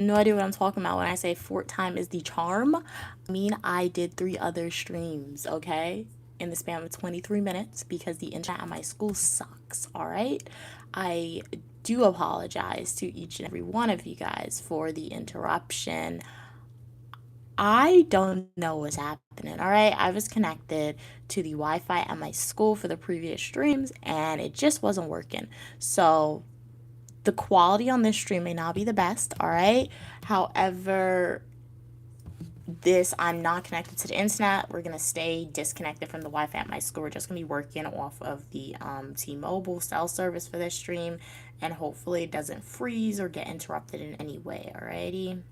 no idea what I'm talking about when I say fort time is the charm. I mean, I did 3 other streams, okay, in the span of 23 minutes because the internet at my school sucks, all right? I do apologize to each and every one of you guys for the interruption. I don't know what's happening, all right? I was connected to the Wi Fi at my school for the previous streams and it just wasn't working. So the quality on this stream may not be the best, all right? However, I'm not connected to the internet. We're gonna stay disconnected from the Wi-Fi at my school. We're just gonna be working off of the T-Mobile cell service for this stream, and hopefully it doesn't freeze or get interrupted in any way. Alrighty.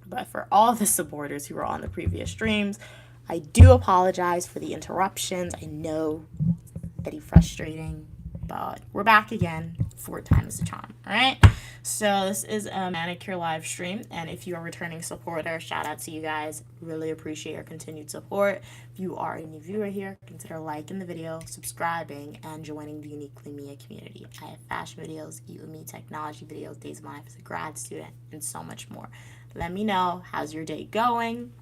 But for all the supporters who were on the previous streams, I do apologize for the interruptions. I know very frustrating, but we're back again. 4 times the charm. All right. So this is a manicure live stream, and if you are a returning supporter, shout out to you guys. Really appreciate your continued support. If you are a new viewer here, consider liking the video, subscribing, and joining the Uniquely Mia community. I have fashion videos, Eat With Me technology videos, days of my life as a grad student, and so much more. Let me know, how's your day going?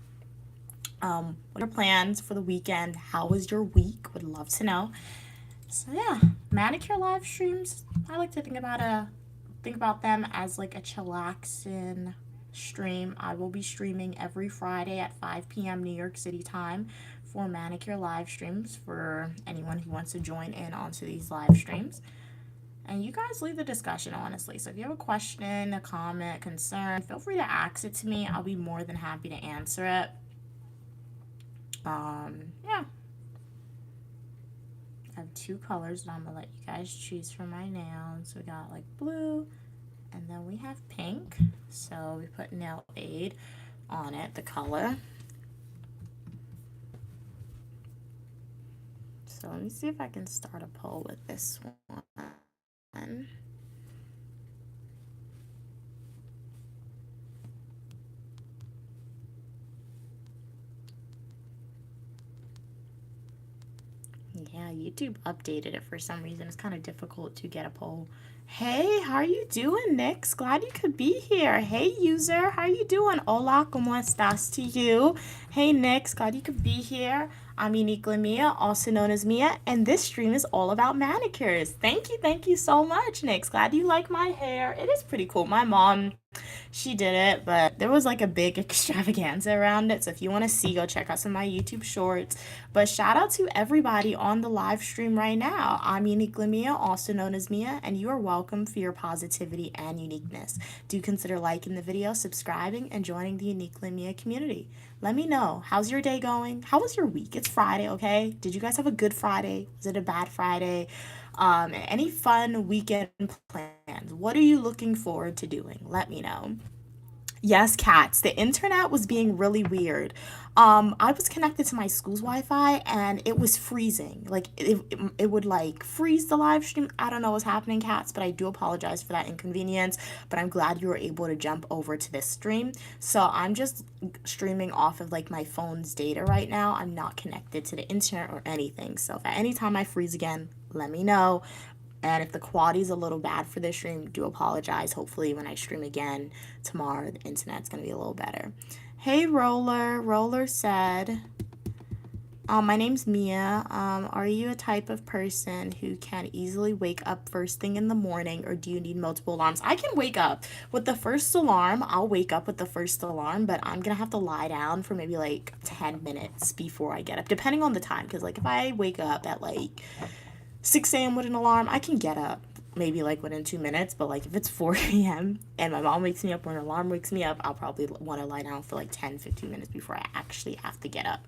What are your plans for the weekend? How was your week? Would love to know. So yeah, manicure live streams. I like to think about them as like a chillaxing stream. I will be streaming every Friday at 5 p.m. New York City time for manicure live streams for anyone who wants to join in onto these live streams. And you guys leave the discussion, honestly. So if you have a question, a comment, concern, feel free to ask it to me. I'll be more than happy to answer it. Yeah. I have 2 colors that I'm gonna let you guys choose for my nails. We got like blue, and then we have pink. So we put Nail Aid on it, the color. So let me see if I can start a poll with this one. Yeah, YouTube updated it for some reason. It's kind of difficult to get a poll. Hey, how are you doing, Nix? Glad you could be here. Hey, user, how are you doing? Hola, ¿cómo estás to you? Hey, Nix, glad you could be here. I'm Uniquely Mia, also known as Mia, and this stream is all about manicures. Thank you so much, Nix. Glad you like my hair. It is pretty cool. My mom, she did it, but there was like a big extravaganza around it. So if you want to see, go check out some of my YouTube shorts. But shout out to everybody on the live stream right now. I'm Uniquely Mia, also known as Mia, and you are welcome for your positivity and uniqueness. Do consider liking the video, subscribing, and joining the Uniquely Mia community. Let me know, how's your day going? How was your week? It's Friday, okay? Did you guys have a good Friday? Was it a bad Friday? Any fun weekend plans? What are you looking forward to doing? Let me know. Yes, cats. The internet was being really weird. I was connected to my school's Wi-Fi and it was freezing. Like it would like freeze the live stream. I don't know what's happening, cats, but I do apologize for that inconvenience. But I'm glad you were able to jump over to this stream. So I'm just streaming off of like my phone's data right now. I'm not connected to the internet or anything. So if at any time I freeze again, let me know. And if the quality is a little bad for this stream, do apologize. Hopefully when I stream again tomorrow, the internet's going to be a little better. Hey, Roller. Roller said, my name's Mia. Are you a type of person who can easily wake up first thing in the morning, or do you need multiple alarms? I can wake up with the first alarm. I'll wake up with the first alarm, but I'm going to have to lie down for maybe like 10 minutes before I get up, depending on the time. Because like if I wake up at like 6 a.m. with an alarm, I can get up maybe like within 2 minutes. But like if it's 4 a.m. and my mom wakes me up or an alarm wakes me up, I'll probably want to lie down for like 10-15 minutes before I actually have to get up.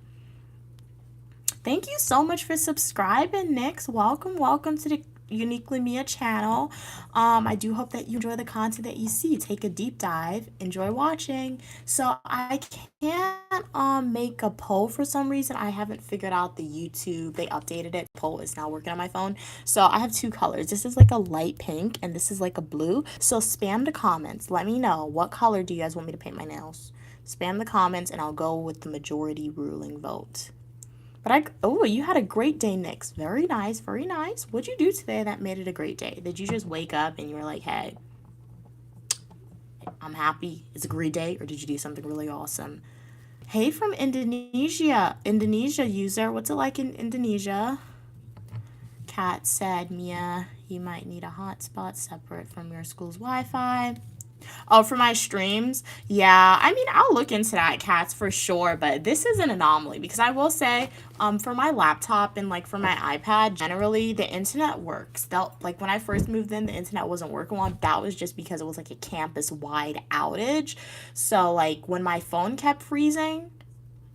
Thank you so much for subscribing, Nix. Welcome to the Uniquely Mia channel. I do hope that you enjoy the content that you see. Take a deep dive, enjoy watching. So I can't make a poll for some reason. I haven't figured out the YouTube. They updated it. Poll is now working on my phone. So I have 2 colors. This is like a light pink and this is like a blue. So spam the comments. Let me know, what color do you guys want me to paint my nails? Spam the comments and I'll go with the majority ruling vote. But you had a great day, Nix. Very nice, very nice. What'd you do today that made it a great day? Did you just wake up and you were like, hey, I'm happy. It's a great day, or did you do something really awesome? Hey from Indonesia. Indonesia user. What's it like in Indonesia? Kat said, Mia, you might need a hotspot separate from your school's Wi-Fi. Oh, for my streams? Yeah, I mean, I'll look into that, Cats, for sure, but this is an anomaly because I will say, for my laptop and like for my iPad, generally the internet works. Like when I first moved in, the internet wasn't working well. That was just because it was like a campus-wide outage. So like when my phone kept freezing,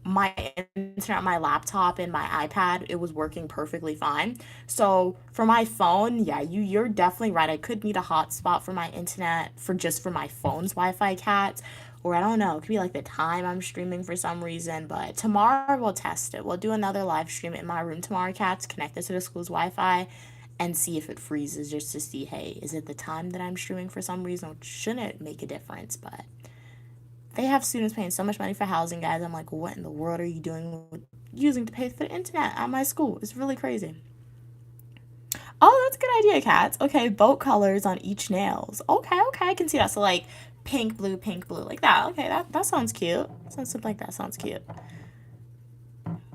my internet, my laptop, and my iPad, it was working perfectly fine. So for my phone, yeah, you're definitely right. I could need a hotspot for my internet for my phone's Wi-Fi, Cat, or I don't know. It could be like the time I'm streaming for some reason. But tomorrow we'll test it. We'll do another live stream in my room tomorrow, Cats, connected to the school's Wi-Fi, and see if it freezes just to see, hey, is it the time that I'm streaming for some reason? Which shouldn't make a difference, but they have students paying so much money for housing, guys. I'm like, what in the world are you doing with using to pay for the internet at my school? It's really crazy. Oh, that's a good idea, Cats. Okay, boat colors on each nails. Okay, okay, I can see that. So like pink, blue, like that. Okay, that sounds cute. Something like that sounds cute.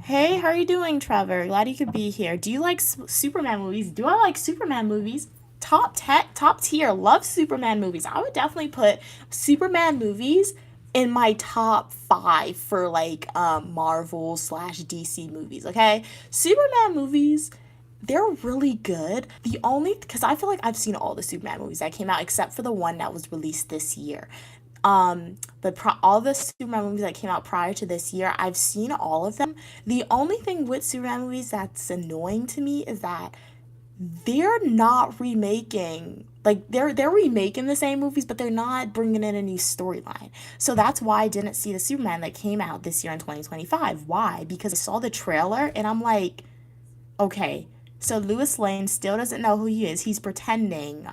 Hey, how are you doing, Trevor? Glad you could be here. Do you like Superman movies? Do I like Superman movies? Top tier. Love Superman movies. I would definitely put Superman movies in my top 5 for like Marvel slash DC movies. Okay, Superman movies. They're really good. The only because I feel like I've seen all the Superman movies that came out except for the one that was released this year. All the Superman movies that came out prior to this year, I've seen all of them. The only thing with Superman movies that's annoying to me is that they're not remaking like they're remaking the same movies, but they're not bringing in a new storyline. So that's why I didn't see the Superman that came out this year in 2025. Why? Because I saw the trailer and I'm like, okay, so Lewis Lane still doesn't know who he is. He's pretending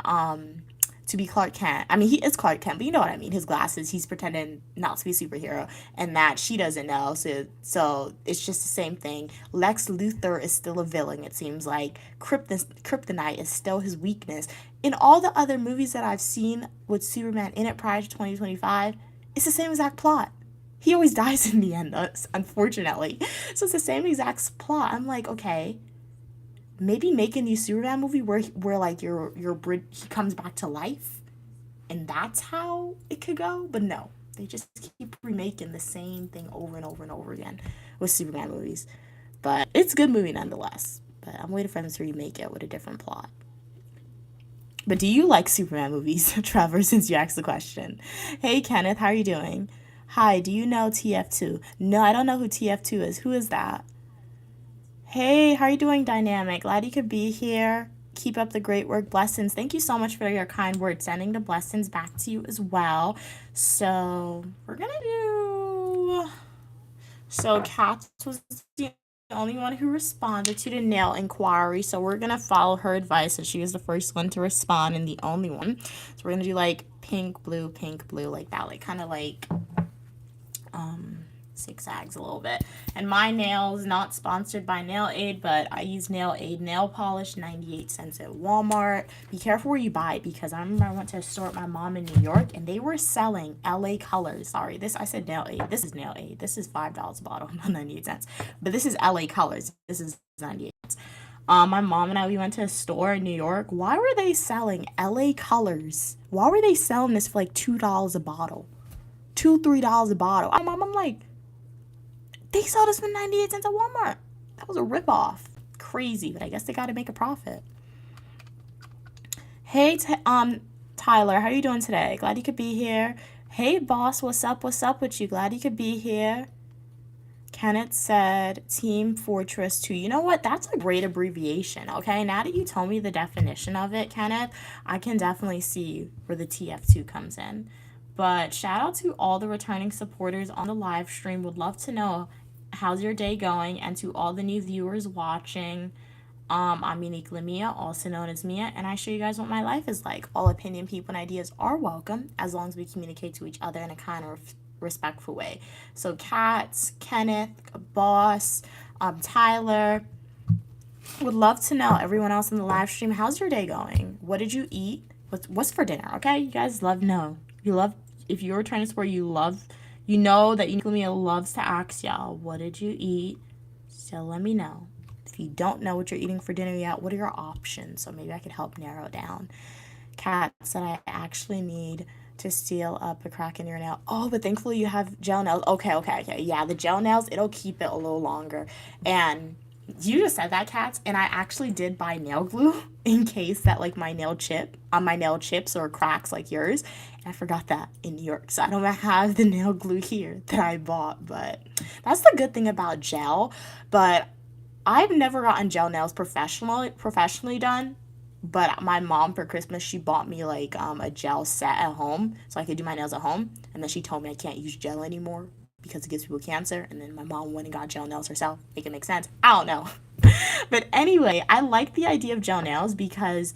to be Clark Kent. I mean, he is Clark Kent, but you know what I mean. His glasses. He's pretending not to be a superhero, and that she doesn't know. So it's just the same thing. Lex Luthor is still a villain. It seems like Kryptonite is still his weakness. In all the other movies that I've seen with Superman in it prior to 2025, it's the same exact plot. He always dies in the end, unfortunately. So it's the same exact plot. I'm like, okay, maybe make a new Superman movie where like he comes back to life, and that's how it could go. But no, they just keep remaking the same thing over and over and over again with Superman movies. But it's a good movie nonetheless. But I'm waiting for them to remake it with a different plot. But do you like Superman movies, Trevor, since you asked the question? Hey, Kenneth, how are you doing? Hi, do you know TF2? No, I don't know who TF2 is. Who is that? Hey, how are you doing, Dynamic? Glad you could be here. Keep up the great work. Blessings. Thank you so much for your kind words. Sending the blessings back to you as well. So, we're going to do... So, Kat was the only one who responded to the nail inquiry. So, we're going to follow her advice. And she was the first one to respond and the only one. So, we're going to do like pink, blue, like that. Like kind of like... zigzags a little bit. And my nails, not sponsored by Nail Aid, but I use Nail Aid nail polish, 98 cents at Walmart. Be careful where you buy it, because I remember I went to a store with my mom in New York and they were selling LA Colors. Sorry, I said Nail Aid. This is Nail Aid. This is $5 a bottle, not 98 cents. But this is LA Colors. This is 98 cents. My mom and we went to a store in New York. Why were they selling LA Colors? Why were they selling this for like $2 a bottle? $2-3 a bottle. I'm like, they sell this for 98 cents at Walmart. That was a ripoff. Crazy, but I guess they got to make a profit. Hey, Tyler, how are you doing today? Glad you could be here. Hey, boss, what's up? What's up with you? Glad you could be here. Kenneth said Team Fortress 2. You know what? That's a great abbreviation, okay? Now that you told me the definition of it, Kenneth, I can definitely see where the TF2 comes in. But shout out to all the returning supporters on the live stream. Would love to know how's your day going, and to all the new viewers watching. I'm Uniquely Mia, also known as Mia, and I show you guys what my life is like. All opinion, people, and ideas are welcome as long as we communicate to each other in a kind of respectful way. So Katz, Kenneth, Boss, Tyler, would love to know, everyone else in the live stream, how's your day going? What did you eat? What's for dinner? Okay, you guys love know. You love if you're a trend sport, you know that Unique Lumia loves to ask y'all, what did you eat? So let me know. If you don't know what you're eating for dinner yet, what are your options? So maybe I could help narrow it down. Kat said I actually need to seal up a crack in your nail. Oh, but thankfully you have gel nails. Okay. Yeah, the gel nails, it'll keep it a little longer. And you just said that, Cats, and I actually did buy nail glue in case that like my nail chips or cracks like yours. And I forgot that in New York, so I don't have the nail glue here that I bought. But that's the good thing about gel. But I've never gotten gel nails professionally done. But my mom for Christmas, she bought me like a gel set at home so I could do my nails at home. And then she told me I can't use gel anymore because it gives people cancer. And then my mom went and got gel nails herself. Make it make sense? I don't know. But anyway, I like the idea of gel nails because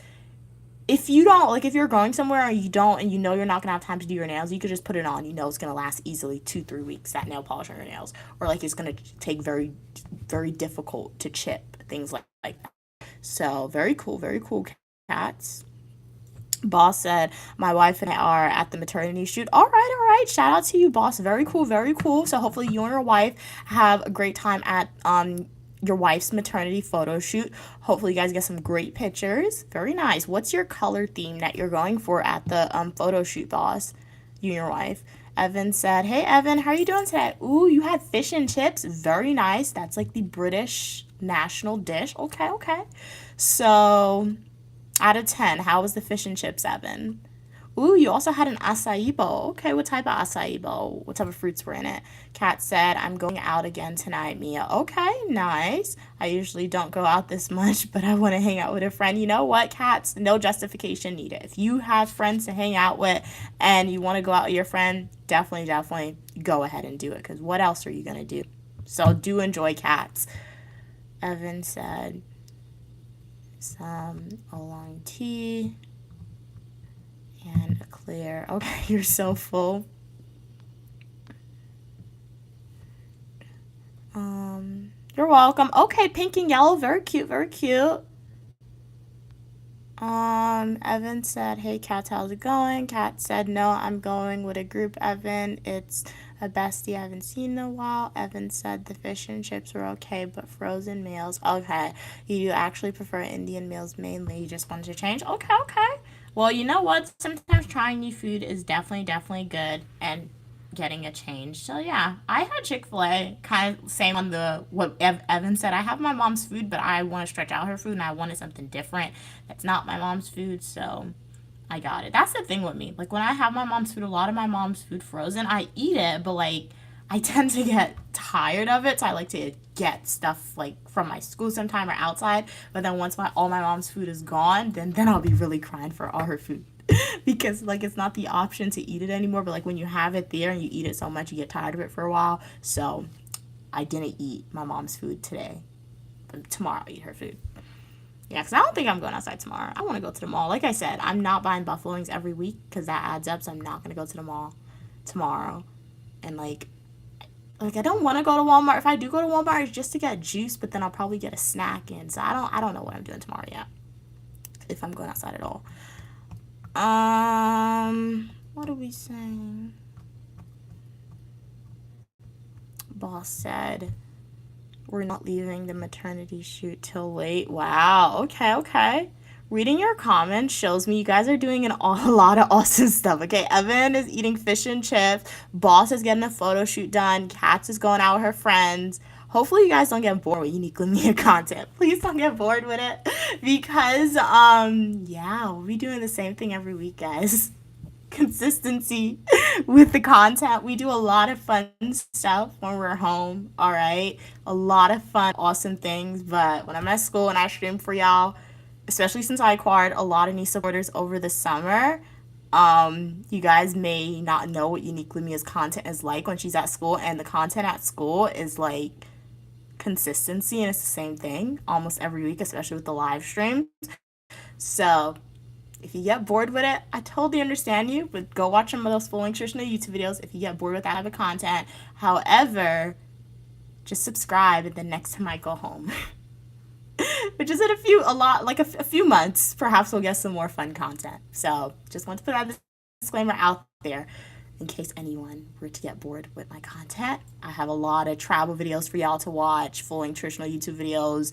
if you don't, like if you're going somewhere and you don't, and you know you're not gonna have time to do your nails, you could just put it on. You know it's gonna last easily 2-3 weeks, that nail polish on your nails. Or like it's gonna take very, very difficult to chip, things like that. So very cool, Cats. Boss said, my wife and I are at the maternity shoot. All right. Shout out to you, boss. Very cool. So hopefully you and your wife have a great time at your wife's maternity photo shoot. Hopefully you guys get some great pictures. Very nice. What's your color theme that you're going for at the photo shoot, boss? You and your wife. Evan said, hey, Evan, how are you doing today? Ooh, you had fish and chips. Very nice. That's like the British national dish. Okay. So, out of 10, how was the fish and chips, Evan? Ooh, you also had an acai bowl. Okay, what type of acai bowl? What type of fruits were in it? Kat said, I'm going out again tonight, Mia. Okay, nice. I usually don't go out this much, but I want to hang out with a friend. You know what, Cats? No justification needed. If you have friends to hang out with and you want to go out with your friend, definitely go ahead and do it, because what else are you going to do? So do enjoy, Cats. Evan said, some oolong tea and a clear. Okay, you're so full. You're welcome. Okay, pink and yellow, very cute. Evan said, hey, Kat, how's it going? Kat said, no, I'm going with a group, Evan. It's a bestie I haven't seen in a while. Evan said the fish and chips were okay, but frozen meals. Okay, you actually prefer Indian meals mainly. You just wanted to change? Okay. Well, you know what? Sometimes trying new food is definitely good and getting a change. So yeah, I had Chick-fil-A, kind of same on the what Evan said. I have my mom's food, but I want to stretch out her food and I wanted something different that's not my mom's food, so I got it. That's the thing with me. Like when I have my mom's food, a lot of my mom's food frozen, I eat it, but like I tend to get tired of it, so I like to get stuff like from my school sometime or outside. But then once all my mom's food is gone, then I'll be really crying for all her food. Because like it's not the option to eat it anymore, but like when you have it there and you eat it so much, you get tired of it for a while. So I didn't eat my mom's food today, but tomorrow I'll eat her food. Yeah, because I don't think I'm going outside tomorrow. I want to go to the mall. Like I said, I'm not buying buffalo wings every week because that adds up, so I'm not going to go to the mall tomorrow. And like I don't want to go to Walmart. If I do go to Walmart, it's just to get juice, but then I'll probably get a snack in. So I don't know what I'm doing tomorrow yet, if I'm going outside at all. What are we saying? Boss said, we're not leaving the maternity shoot till late. Wow, okay. Reading your comments shows me you guys are doing a lot of awesome stuff. Okay, Evan is eating fish and chips. Boss is getting a photo shoot done. Katz is going out with her friends. Hopefully you guys don't get bored with Unique Lumia content. Please don't get bored with it. Because, yeah, we'll be doing the same thing every week, guys. Consistency with the content. We do a lot of fun stuff when we're home, all right? A lot of fun, awesome things. But when I'm at school and I stream for y'all, especially since I acquired a lot of new supporters over the summer, you guys may not know what Unique Lumia's content is like when she's at school. And the content at school is like consistency, and it's the same thing almost every week, especially with the live streams. So if you get bored with it, I totally understand you, but go watch some of those full nutritional YouTube videos if you get bored with that type of content. However, just subscribe, and then next time I go home, which is in a few months, perhaps we'll get some more fun content. So just want to put that disclaimer out there. in case anyone were to get bored with my content. I have a lot of travel videos for y'all to watch, full nutritional YouTube videos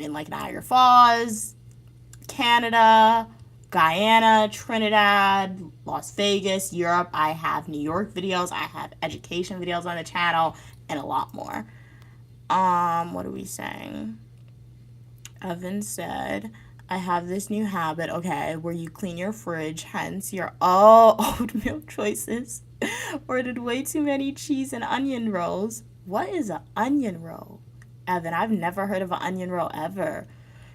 in like Niagara Falls, Canada, Guyana, Trinidad, Las Vegas, Europe. I have New York videos. I have education videos on the channel and a lot more. What are we saying? Evan said, I have this new habit, okay, where you clean your fridge, hence your oatmeal choices. Ordered way too many cheese and onion rolls. What is an onion roll? Evan, I've never heard of an onion roll ever.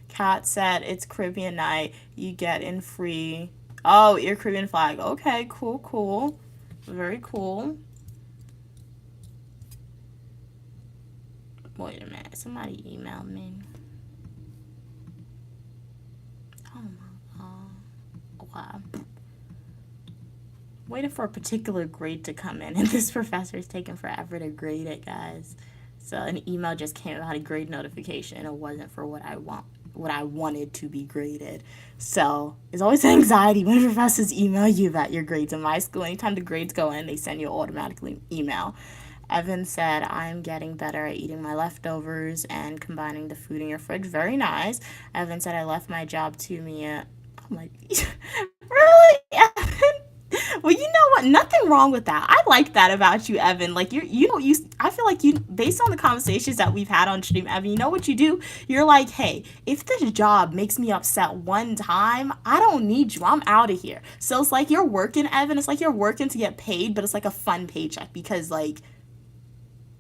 Kat said, it's Caribbean night. You get in free. Oh, your Caribbean flag. Okay, cool, cool. Very cool. Wait a minute. Somebody emailed me. Oh my god. Wow. Waiting for a particular grade to come in, and this professor's taking forever to grade it, guys. So an email just came about a grade notification, and it wasn't for what I wanted to be graded. So it's always anxiety when professors email you about your grades. In my school, anytime the grades go in, they send you an automatically email. Evan said, I'm getting better at eating my leftovers and combining the food in your fridge. Very nice. Evan said, I left my job to Mia. I'm like, really, Evan? Well, you know what? Nothing wrong with that. I like that about you, Evan. Like I feel like you, based on the conversations that we've had on stream, Evan, you know what you do? You're like, hey, if this job makes me upset one time, I don't need you. I'm out of here. So it's like you're working, Evan. It's like you're working to get paid, but it's like a fun paycheck because like,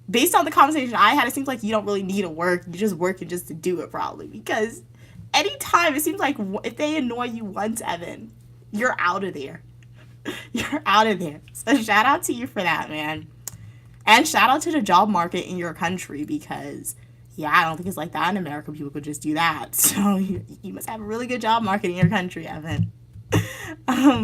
based on the conversation I had, it seems like you don't really need to work. You're just working just to do it, probably. Because anytime, it seems like if they annoy you once, Evan, you're out of there. You're out of there. So shout out to you for that, man. And shout out to the job market in your country because, yeah, I don't think it's like that in America. People could just do that. So you must have a really good job market in your country, Evan.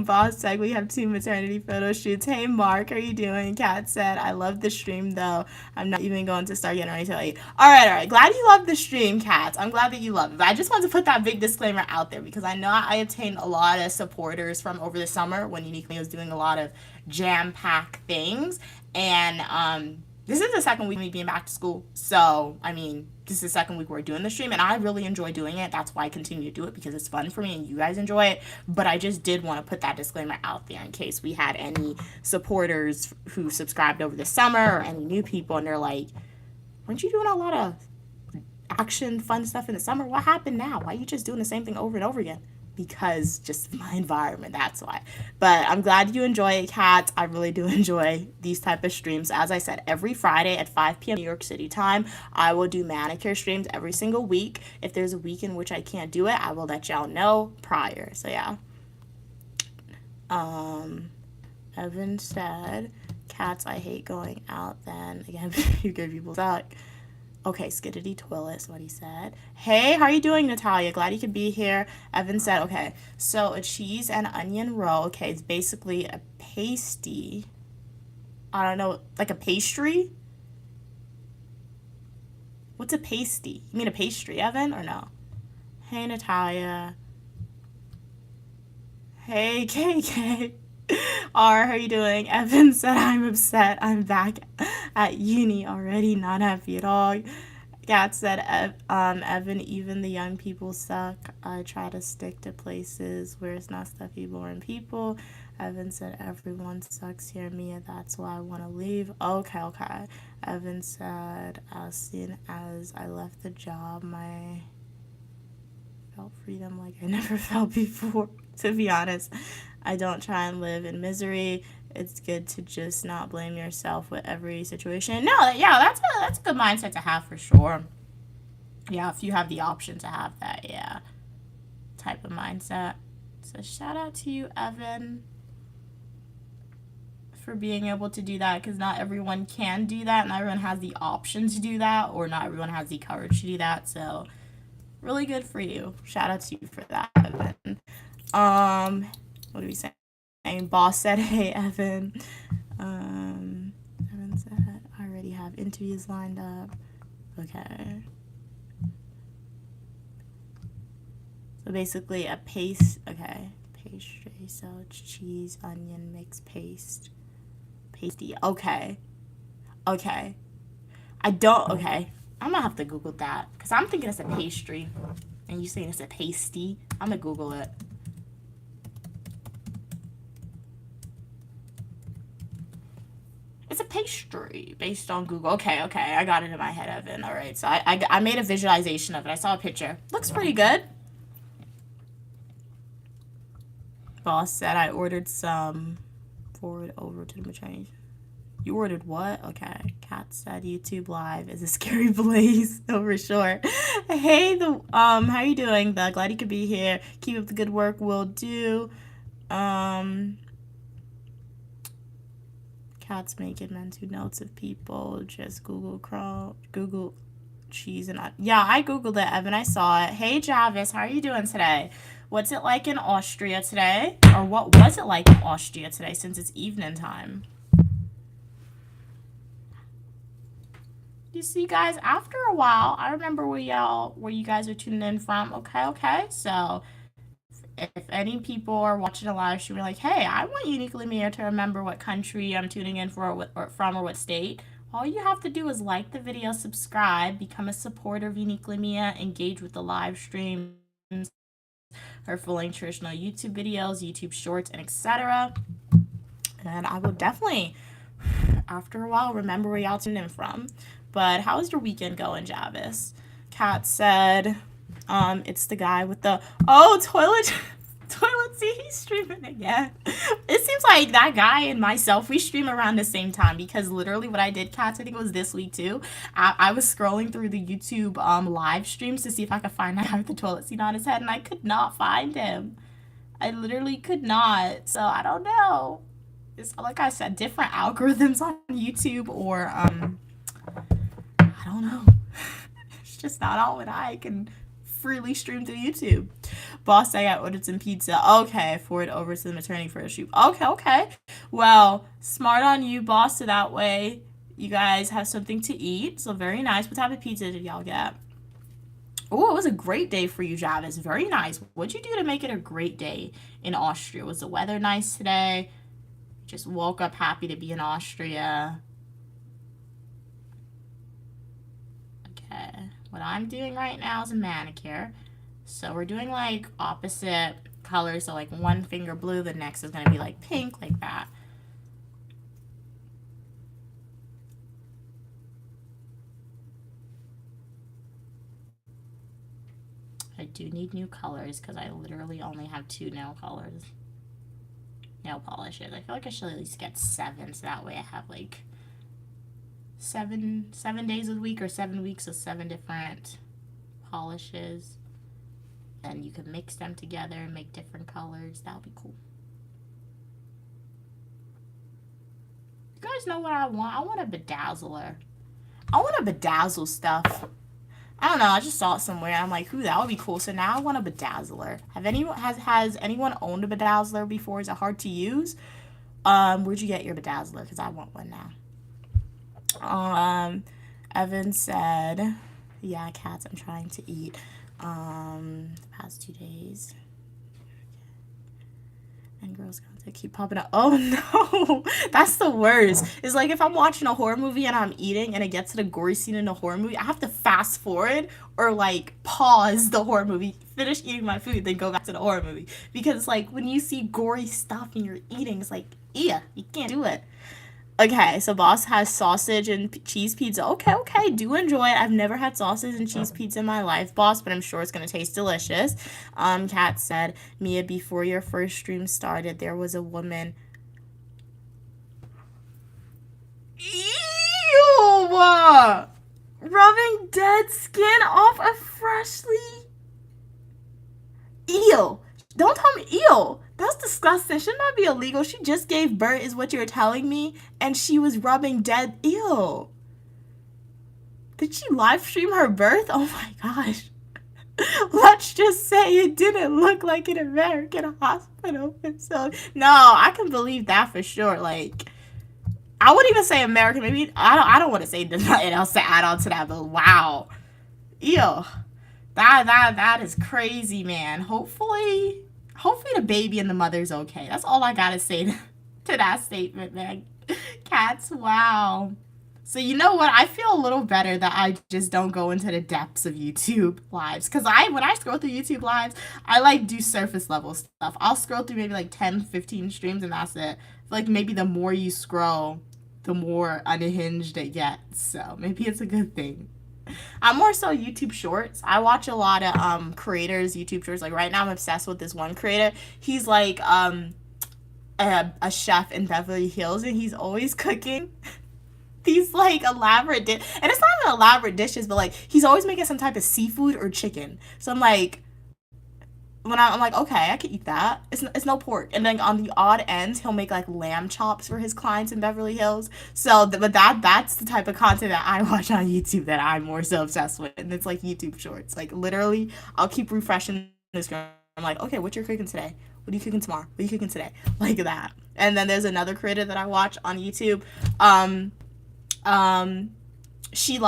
Boss said we have 2 maternity photo shoots. Hey Mark, how are you doing? Kat said, I love the stream though. I'm not even going to start getting ready till 8. Alright. Glad you love the stream, Kat. I'm glad that you love it. But I just wanted to put that big disclaimer out there because I know I obtained a lot of supporters from over the summer when Uniquely was doing a lot of jam-packed things. And this is the second week of me being back to school. So, I mean, this is the second week we're doing the stream, and I really enjoy doing it. That's why I continue to do it, because it's fun for me and you guys enjoy it. But I just did want to put that disclaimer out there in case we had any supporters who subscribed over the summer or any new people, and they're like, weren't you doing a lot of action, fun stuff in the summer? What happened now? Why are you just doing the same thing over and over again? Because just my environment, that's why. But I'm glad you enjoy it, Kat. I really do enjoy these type of streams. As I said, every Friday at 5 p.m. New York City time, I will do manicure streams every single week. If there's a week in which I can't do it, I will let y'all know prior. So yeah. Evan said, Cats, I hate going out then. Again, you good people suck. Okay, Skiddity Twillis, what he said. Hey, how are you doing, Natalia? Glad you could be here. Evan said, okay, so a cheese and onion roll. Okay, it's basically a pasty. I don't know, like a pastry? What's a pasty? You mean a pastry, Evan, or no? Hey, Natalia. Hey, KK. R, how are you doing? Evan said, I'm upset. I'm back at uni already, not happy at all. Kat said, Evan, even the young people suck. I try to stick to places where it's not stuffy, boring people. Evan said, everyone sucks here, Mia. That's why I want to leave. Okay. Evan said, as soon as I left the job, I felt freedom like I never felt before. To be honest, I don't try and live in misery. It's good to just not blame yourself with every situation. No, yeah, that's a good mindset to have for sure. Yeah, if you have the option to have that, yeah, type of mindset. So shout out to you, Evan, for being able to do that, because not everyone can do that, not everyone has the option to do that, or not everyone has the courage to do that. So really good for you. Shout out to you for that, Evan. What do we say? Boss said, hey, Evan. Evan said, I already have interviews lined up. Okay. So basically a Pastry, so it's cheese, onion, mixed paste. Pasty. Okay. Okay. Okay. I'm gonna have to Google that. Because I'm thinking it's a pastry. And you saying it's a pasty. I'm gonna Google it. It's a pastry based on Google. Okay, I got it in my head, Evan. All right, so I made a visualization of it. I saw a picture. Looks pretty good. Boss said I ordered some. Forward over to the Chinese. You ordered what? Okay. Kat said YouTube live is a scary place. Oh, for sure. Hey, how you doing? Glad you could be here. Keep up the good work. Will do. Kat's making mental notes of people. Just Google cheese and yeah, I Googled it, Evan. I saw it. Hey, Javis, how are you doing today? What's it like in Austria today? Or what was it like in Austria today since it's evening time? You see, guys, after a while, I remember where you guys are tuning in from. Okay. So if any people are watching a live stream, you're like, hey, I want Uniquely Mia to remember what country I'm tuning in from or what state. All you have to do is like the video, subscribe, become a supporter of Uniquely Mia, engage with the live streams, her full-length traditional YouTube videos, YouTube shorts, and etc. And I will definitely, after a while, remember where y'all tuned in from. But how's your weekend going, Javis? Kat said, it's the guy with the toilet seat. He's streaming again. It seems like that guy and myself, we stream around the same time because literally what I did, Kat, I think it was this week too. I was scrolling through the YouTube live streams to see if I could find that guy with the toilet seat on his head, and I could not find him. I literally could not. So I don't know. It's like I said, different algorithms on YouTube, or I don't know. It's just not all what I can freely stream through YouTube. Boss say I ordered some pizza. Okay, forward over to the maternity for a shoot. Okay. Well, smart on you, boss, so that way you guys have something to eat. So very nice. What type of pizza did y'all get? Oh, it was a great day for you, Javis. Very nice. What'd you do to make it a great day in Austria? Was the weather nice today? Just woke up happy to be in Austria. Okay. What I'm doing right now is a manicure. So we're doing like opposite colors. So like one finger blue, the next is going to be like pink, like that. I do need new colors because I literally only have 2 nail polishes. I feel like I should at least get 7, so that way I have like 7 days a week or 7 weeks of 7 different polishes, and you can mix them together and make different colors. That would be cool. You guys know what I want? I want a bedazzler. I want to bedazzle stuff. I don't know, I just saw it somewhere. I'm like, ooh, that would be cool. So now I want a bedazzler. Has anyone owned a bedazzler before? Is it hard to use? Where'd you get your bedazzler? Because I want one now. Evan said, yeah, cats, I'm trying to eat. The past 2 days. And girls got to keep popping up. Oh no, that's the worst. It's like if I'm watching a horror movie and I'm eating and it gets to the gory scene in the horror movie, I have to fast forward or like pause the horror movie, finish eating my food, then go back to the horror movie. Because like when you see gory stuff and you're eating, it's like, yeah, you can't do it. Okay, so boss has sausage and cheese pizza. Okay, do enjoy it. I've never had sausage and cheese pizza in my life, boss, but I'm sure it's going to taste delicious. Kat said, Mia, before your first stream started, there was a woman. Ew! Rubbing dead skin off a freshly... Ew! Don't tell me, ew! That's disgusting. Shouldn't that be illegal? She just gave birth, is what you're telling me, and she was rubbing dead. Ew. Did she live stream her birth? Oh my gosh. Let's just say it didn't look like an American hospital facility. No, I can believe that for sure. Like, I wouldn't even say American. Maybe I don't want to say nothing else to add on to that, but wow. Ew. That is crazy, man. Hopefully Hopefully the baby and the mother's okay. That's all I gotta say to that statement, man. Cats, wow. So you know what? I feel a little better that I just don't go into the depths of YouTube lives. Cause when I scroll through YouTube lives, I like do surface level stuff. I'll scroll through maybe like 10, 15 streams and that's it. Like maybe the more you scroll, the more unhinged it gets. So maybe it's a good thing. I'm more so YouTube shorts. I watch a lot of creators YouTube shorts. Like right now I'm obsessed with this one creator. He's like a chef in Beverly Hills and he's always cooking these like elaborate and it's not even elaborate dishes, but like he's always making some type of seafood or chicken. So I'm like, when I'm like, okay, I could eat that. It's no pork. And then on the odd ends, he'll make like lamb chops for his clients in Beverly Hills. So, but that's the type of content that I watch on YouTube that I'm more so obsessed with. And it's like YouTube shorts. Like literally, I'll keep refreshing the screen. I'm like, okay, what you're cooking today? What are you cooking tomorrow? What are you cooking today? Like that. And then there's another creator that I watch on YouTube. She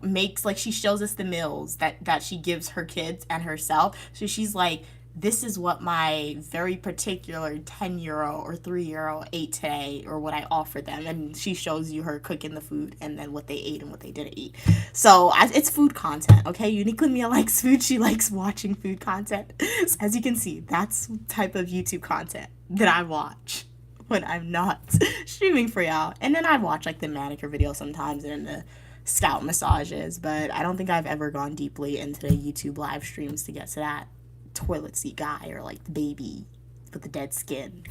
makes like she shows us the meals that she gives her kids and herself. So she's like, this is what my very particular 10-euro or 3-euro ate today, or what I offered them, and she shows you her cooking the food and then what they ate and what they didn't eat. So it's food content, okay? Uniquely Mia likes food. She likes watching food content. So as you can see, that's the type of YouTube content that I watch when I'm not streaming for y'all. And then I watch like the manicure videos sometimes and the scalp massages, but I don't think I've ever gone deeply into the YouTube live streams to get to that toilet seat guy or like the baby with the dead skin.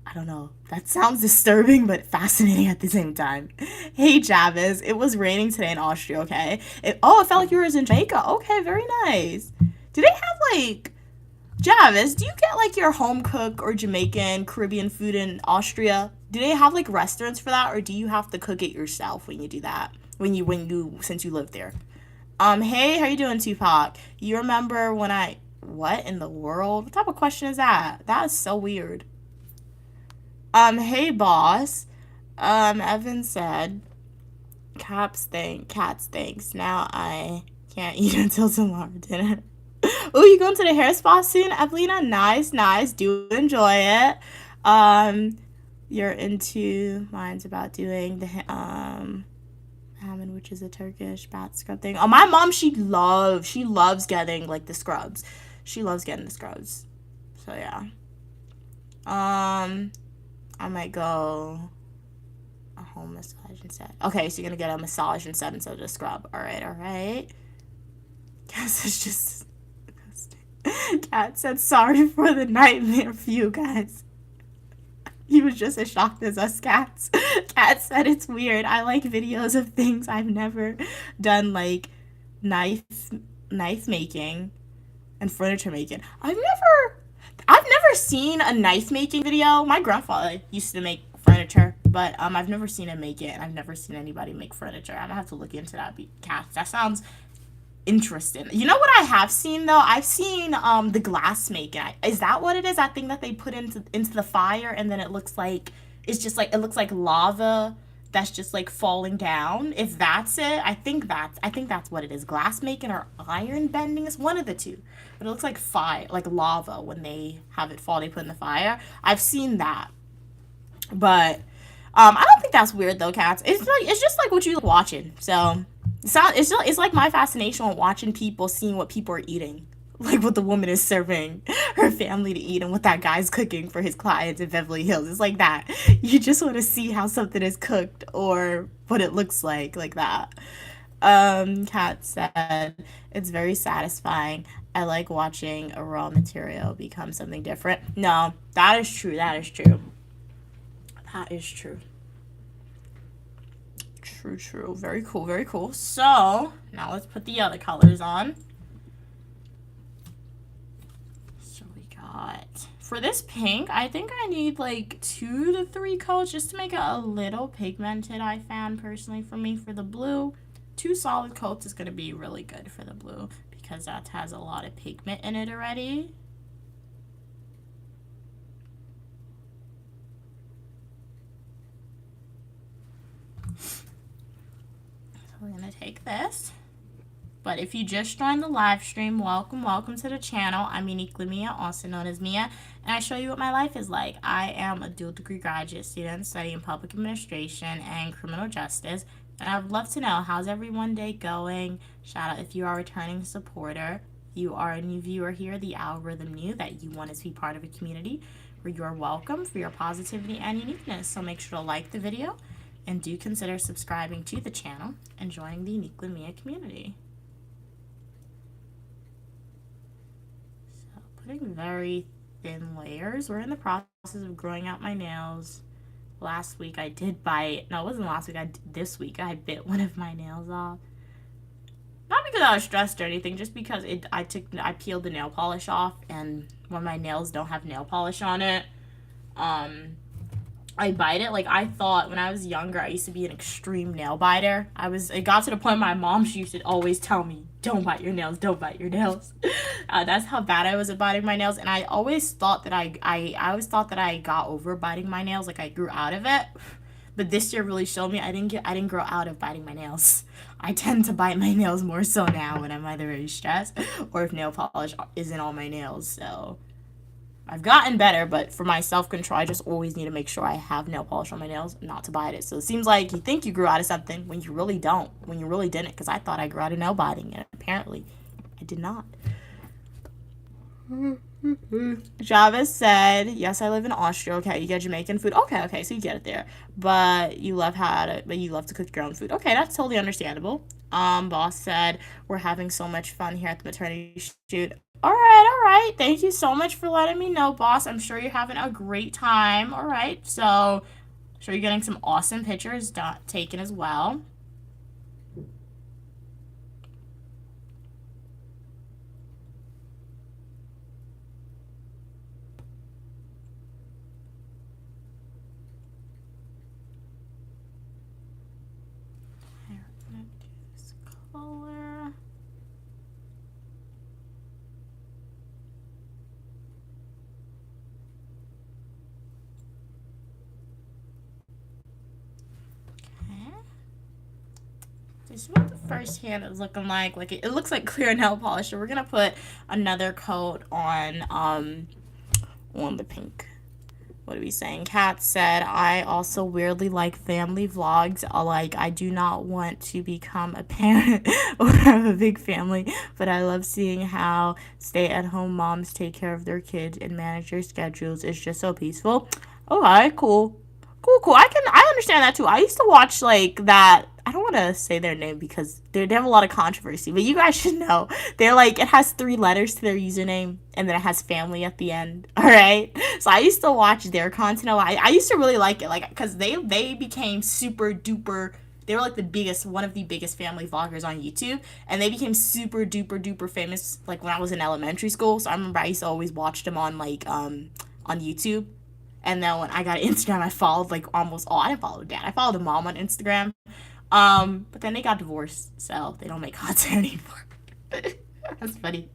I don't know. That sounds disturbing but fascinating at the same time. Hey Javis, it was raining today in Austria, okay? It felt like you were in Jamaica. Okay, very nice. Do they have like Javis, do you get like your home cook or Jamaican Caribbean food in Austria? Do they have like restaurants for that, or do you have to cook it yourself when you do that? Since you live there. Hey, how you doing, Tupac? You remember when what in the world? What type of question is that? That is so weird. Hey boss. Evan said cats thanks. Now I can't eat until tomorrow dinner. Oh, you going to the hair spa soon, Evelina? Nice. Do enjoy it. You're into mine's about doing the Hammond, which is a Turkish bath scrub thing. Oh, my mom, she loves getting like the scrubs. She loves getting the scrubs. So yeah. I might go a home massage instead. Okay, so you're gonna get a massage instead of a scrub. All right. Guess it's just. Cat said sorry for the nightmare for you guys. He was just as shocked as us cats. Cat said it's weird. I like videos of things I've never done, like knife making and furniture making. I've never seen a knife making video. My grandfather used to make furniture, but I've never seen him make it, and I've never seen anybody make furniture. I'm gonna have to look into that. Cats. That sounds interesting. You know what I have seen though? I've seen the glass making. Is that what it is? That thing that they put into the fire and then it looks like it looks like lava that's just like falling down. If that's it, I think that's what it is. Glass making or iron bending is one of the two. But it looks like fire, like lava when they have it fall, they put in the fire. I've seen that. But I don't think that's weird though, cats. It's just like what you're watching. So it's like my fascination with watching people, seeing what people are eating, like what the woman is serving her family to eat and what that guy's cooking for his clients in Beverly Hills. It's like that. You just want to see how something is cooked or what it looks like that. Kat said it's very satisfying. I like watching a raw material become something different. No, that is true. That is true. True. Very cool. So, now let's put the other colors on. So we got, for this pink, I think I need like 2 to 3 coats just to make it a little pigmented, I found personally for me. For the blue, 2 solid coats is going to be really good for the blue because that has a lot of pigment in it already. We're gonna take this, But if you just joined the live stream, welcome to the channel. I'm Uniquely Mia, also known as Mia, and I show you what my life is like. I am a dual degree graduate student studying public administration and criminal justice, and I would love to know, how's everyone day going? Shout out if you are a returning supporter. You are a new viewer here, the algorithm knew that you wanted to be part of a community where you are welcome for your positivity and uniqueness. So make sure to like the video and do consider subscribing to the channel and joining the Uniquely Mia community. So putting very thin layers. We're in the process of growing out my nails. Last week I did bite, no, it wasn't last week, this week I bit one of my nails off. Not because I was stressed or anything, just because I peeled the nail polish off, and when my nails don't have nail polish on it, I bite it. Like, I thought when I was younger, I used to be an extreme nail biter. It got to the point my mom, she used to always tell me, don't bite your nails, don't bite your nails. That's how bad I was at biting my nails, and I always thought that I got over biting my nails, like I grew out of it. But this year really showed me I didn't grow out of biting my nails. I tend to bite my nails more so now when I'm either very stressed or if nail polish isn't on my nails. So I've gotten better, but for my self-control, I just always need to make sure I have nail polish on my nails, not to bite it. So it seems like you think you grew out of something when you really don't, when you really didn't, because I thought I grew out of nail biting, and apparently I did not. Java said, yes, I live in Austria. Okay, you get Jamaican food. Okay, so you get it there. But you love to cook your own food. Okay, that's totally understandable. Boss said, we're having so much fun here at the maternity shoot. All right. Thank you so much for letting me know, boss. I'm sure you're having a great time. All right, so I'm sure you're getting some awesome pictures taken as well. Color. Okay. This is what the first hand is looking like. Like it looks like clear nail polish. So we're gonna put another coat on the pink. What are we saying? Kat said, I also weirdly like family vlogs. I do not want to become a parent or have a big family, but I love seeing how stay-at-home moms take care of their kids and manage their schedules. It's just so peaceful. Okay, cool. I understand that too. I used to watch like that. I don't want to say their name because they have a lot of controversy, but you guys should know. They're like, it has 3 letters to their username, and then it has family at the end. All right. So I used to watch their content a lot. I used to really like it, like, because they became super duper. They were like one of the biggest family vloggers on YouTube, and they became super duper famous like when I was in elementary school. So I remember I used to always watch them on on YouTube. And then when I got Instagram, I followed like almost all. I didn't follow dad. I followed a mom on Instagram. But then they got divorced, so they don't make content anymore. That's funny.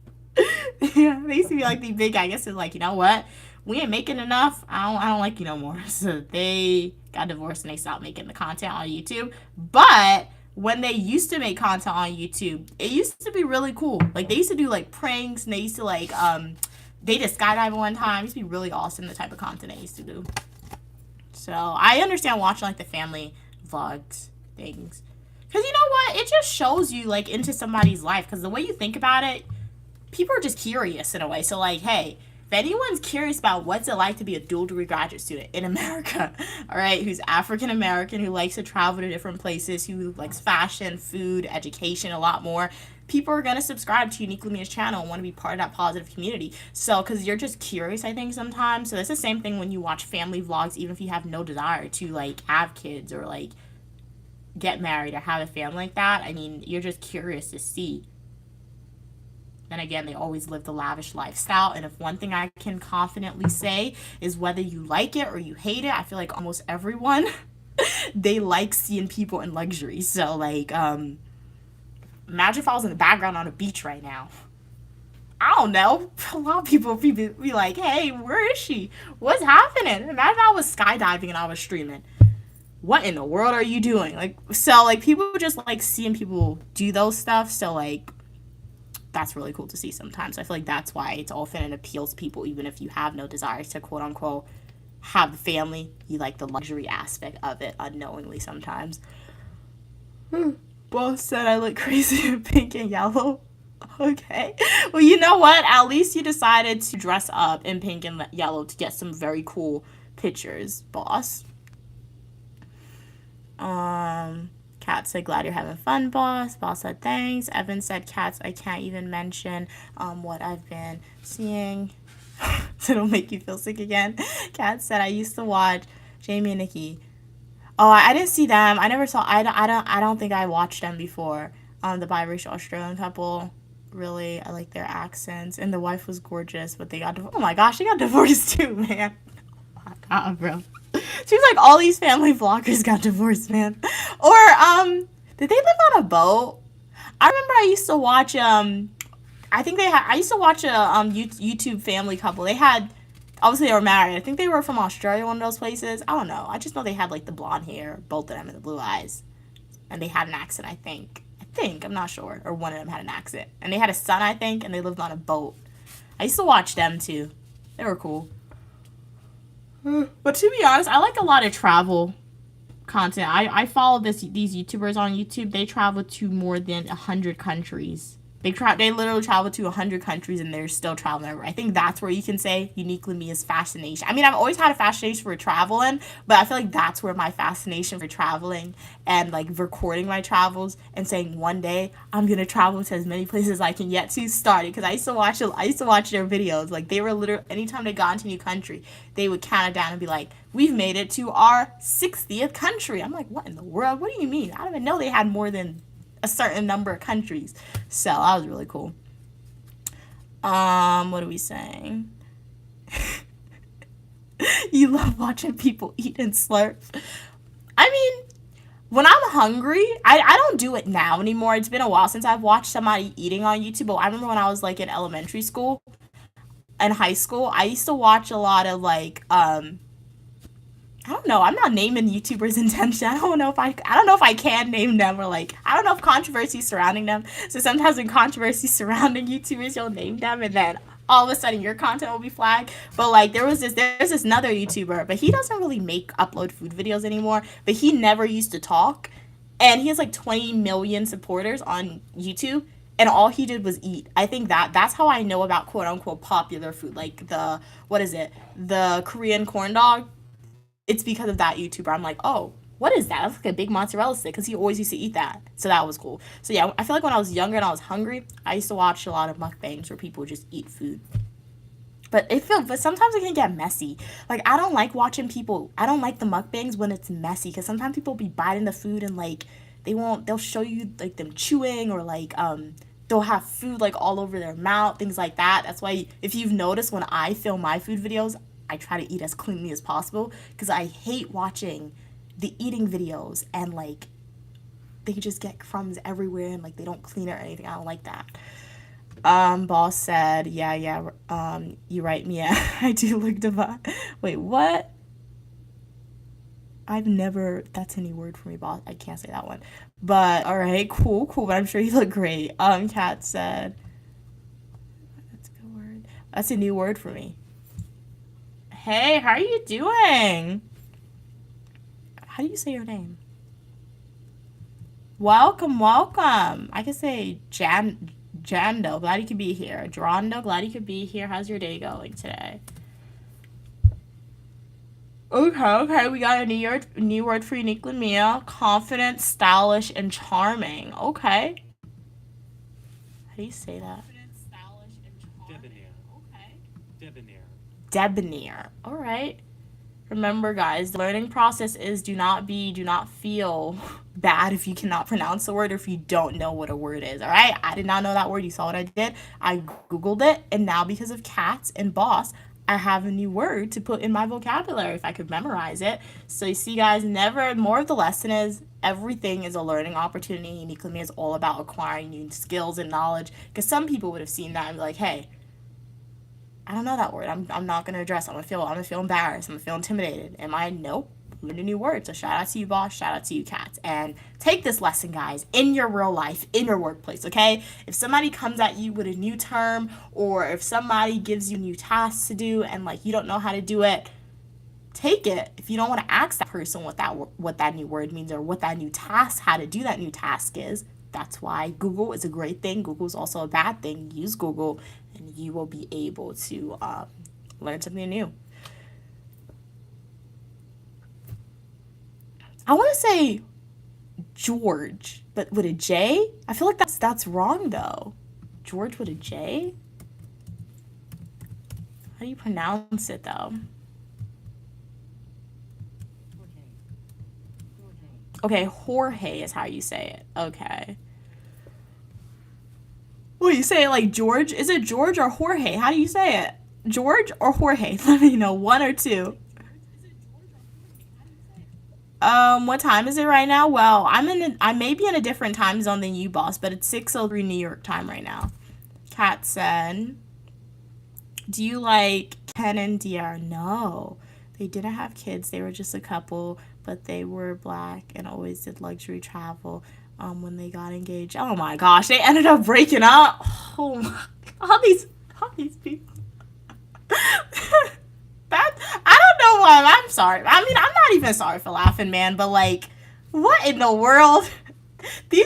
Yeah, they used to be like the big. I guess it's like, you know what? We ain't making enough. I don't like you no more. So they got divorced and they stopped making the content on YouTube. But when they used to make content on YouTube, it used to be really cool. Like they used to do like pranks, and they used to like they did skydiving one time. It used to be really awesome, the type of content they used to do. So I understand watching like the family vlogs things, because you know what, it just shows you like into somebody's life, because the way you think about it, people are just curious in a way. So like, hey, if anyone's curious about what's it like to be a dual degree graduate student in America, all right, who's African American, who likes to travel to different places, who likes fashion, food, education a lot more, people are going to subscribe to Uniquely Mia's channel and want to be part of that positive community. So, because you're just curious, I think, sometimes. So it's the same thing when you watch family vlogs, even if you have no desire to like have kids or like get married or have a family like that. I mean, you're just curious to see. And again, they always live the lavish lifestyle. And if one thing I can confidently say is whether you like it or you hate it, I feel like almost everyone, they like seeing people in luxury. So like, imagine if I was in the background on a beach right now. I don't know. A lot of people be like, hey, where is she? What's happening? Imagine if I was skydiving and I was streaming. What in the world are you doing? Like, so like people just like seeing people do those stuff. So like, that's really cool to see sometimes. I feel like that's why it's often it appeals to people, even if you have no desires to quote unquote have the family. You like the luxury aspect of it unknowingly sometimes. Boss said I look crazy in pink and yellow. Okay. Well, you know what? At least you decided to dress up in pink and yellow to get some very cool pictures, boss. Kat said, glad you're having fun, boss. Boss said, thanks. Evan said, Cats, I can't even mention what I've been seeing. So it'll make you feel sick again. Kat said, I used to watch Jamie and Nikki. Oh, I didn't see them. I never saw. I don't think I watched them before. The biracial Australian couple. Really, I like their accents, and the wife was gorgeous, but they got oh my gosh, they got divorced too, man. Oh my God, bro. Seems like all these family vloggers got divorced, man. Or did they live on a boat? I remember I used to watch I think they had. I used to watch a YouTube family couple. They had. Obviously, they were married. I think they were from Australia, one of those places. I don't know. I just know they had, like, the blonde hair, both of them, and the blue eyes. And they had an accent, I think. I'm not sure. Or one of them had an accent. And they had a son, I think, and they lived on a boat. I used to watch them, too. They were cool. But to be honest, I like a lot of travel content. I follow these YouTubers on YouTube. They travel to more than 100 countries. They literally travel to 100 countries and they're still traveling everywhere. I think that's where you can say uniquely me is fascination. I mean, I've always had a fascination for traveling, but I feel like that's where my fascination for traveling and like recording my travels and saying one day I'm gonna travel to as many places as I can get to started. Because I used to watch their videos. Like they were literally anytime they got into a new country, they would count it down and be like, we've made it to our 60th country. I'm like, what in the world? What do you mean? I don't even know they had more than a certain number of countries. So that was really cool. What are we saying? You love watching people eat and slurp. I mean, when I'm hungry, I don't do it now anymore. It's been a while since I've watched somebody eating on YouTube. But I remember when I was like in elementary school and high school, I used to watch a lot of like I don't know. I'm not naming YouTubers intentionally. I don't know if I can name them or like I don't know if controversy surrounding them. So sometimes when controversy surrounding YouTubers, you'll name them and then all of a sudden your content will be flagged. But like there's this another YouTuber, but he doesn't really upload food videos anymore. But he never used to talk, and he has like 20 million supporters on YouTube. And all he did was eat. I think that's how I know about quote unquote popular food, like the Korean corn dog. It's because of that YouTuber. I'm like, oh, what is that? That's like a big mozzarella stick because he always used to eat that. So that was cool. So yeah, I feel like when I was younger and I was hungry, I used to watch a lot of mukbangs where people just eat food. But sometimes it can get messy. Like I don't like the mukbangs when it's messy because sometimes people be biting the food and like they'll show you like them chewing or like they'll have food like all over their mouth, things like that. That's why if you've noticed when I film my food videos, I try to eat as cleanly as possible because I hate watching the eating videos and like they just get crumbs everywhere and like they don't clean it or anything. I don't like that. Boss said, yeah, you right, Mia. I do look divine. Wait, what? That's a new word for me, boss. I can't say that one. But all right, cool, but I'm sure you look great. Kat said, that's a good word. That's a new word for me. Hey, how are you doing? How do you say your name? Welcome. I can say Jando. Glad you could be here. Drondo, glad you could be here. How's your day going today? Okay. We got a new word for uniquely Mia. Confident, stylish, and charming. Okay. How do you say that? Confident, stylish, and charming. Debonair. All right. Remember, guys, the learning process is do not feel bad if you cannot pronounce the word or if you don't know what a word is. All right. I did not know that word. You saw what I did. I Googled it. And now because of Cats and Boss, I have a new word to put in my vocabulary if I could memorize it. So you see, guys, more of the lesson is everything is a learning opportunity. Uniquely Me is all about acquiring new skills and knowledge. Because some people would have seen that and be like, hey, I don't know that word. I'm not gonna address it. I'm gonna feel embarrassed. I'm gonna feel intimidated. Am I? Nope. learn a new word. So shout out to you, boss. Shout out to you, cats. And take this lesson, guys, in your real life, in your workplace, okay? If somebody comes at you with a new term, or if somebody gives you new tasks to do and like you don't know how to do it, take it. If you don't want to ask that person what that new word means or what that new task, how to do that new task is, that's why Google is a great thing. Google is also a bad thing. Use Google and you will be able to learn something new. I want to say George, but with a J? I feel like that's wrong though. George with a J? How do you pronounce it though? Okay, Jorge is how you say it. Okay. Well, you say it like George? Is it George or Jorge? How do you say it? George or Jorge? Let me know, one or two. What time is it right now? Well, I may be in a different time zone than you, boss, but it's 6:03 New York time right now. Kat said, do you like Ken and DR? No. They didn't have kids. They were just a couple, but they were black and always did luxury travel when they got engaged. Oh my gosh, they ended up breaking up. Oh my, all these people. I don't know why. I'm sorry. I mean, I'm not even sorry for laughing, man, but like, what in the world?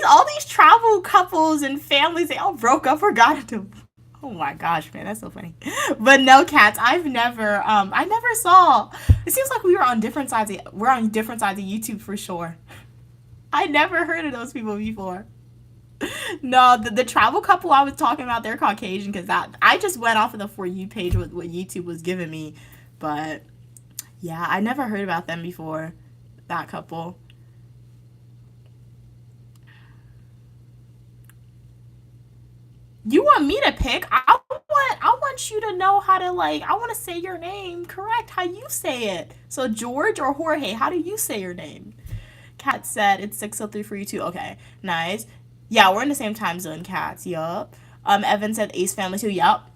All these travel couples and families, they all broke up or got into. Oh my gosh, man, that's so funny. But no, cats, I never saw. It seems like we're on different sides of YouTube for sure. I never heard of those people before. No, the travel couple I was talking about, they're Caucasian, because I just went off of the For You page with what YouTube was giving me. But yeah, I never heard about them before, that couple. You want me to pick? I want you to know how to, like, I want to say your name correct, how you say it. So George or Jorge, how do you say your name? Kat said it's 6:03 for you too. Okay, nice. Yeah, we're in the same time zone, cats. Yup. Evan said Ace Family too. Yup.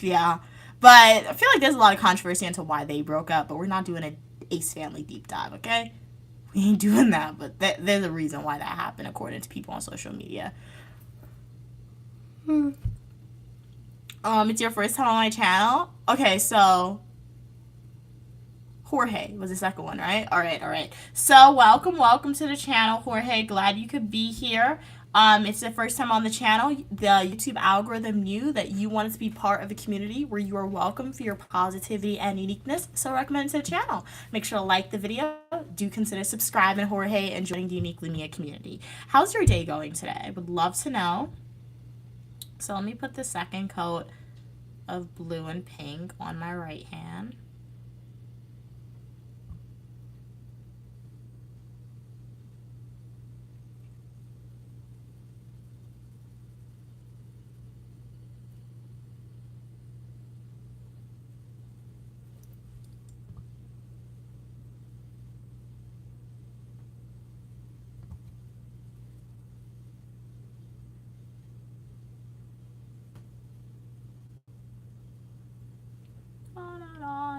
Yeah. But I feel like there's a lot of controversy into why they broke up, but we're not doing an Ace Family deep dive, okay? We ain't doing that, but there's a reason why that happened according to people on social media. It's your first time on my channel? Okay, so Jorge was the second one, right? All right. So welcome to the channel, Jorge. Glad you could be here. It's the first time on the channel. The YouTube algorithm knew that you wanted to be part of a community where you are welcome for your positivity and uniqueness, so recommend to the channel. Make sure to like the video. Do consider subscribing, Jorge, and joining the Uniquely Mia community. How's your day going today? Would love to know. So let me put the second coat of blue and pink on my right hand.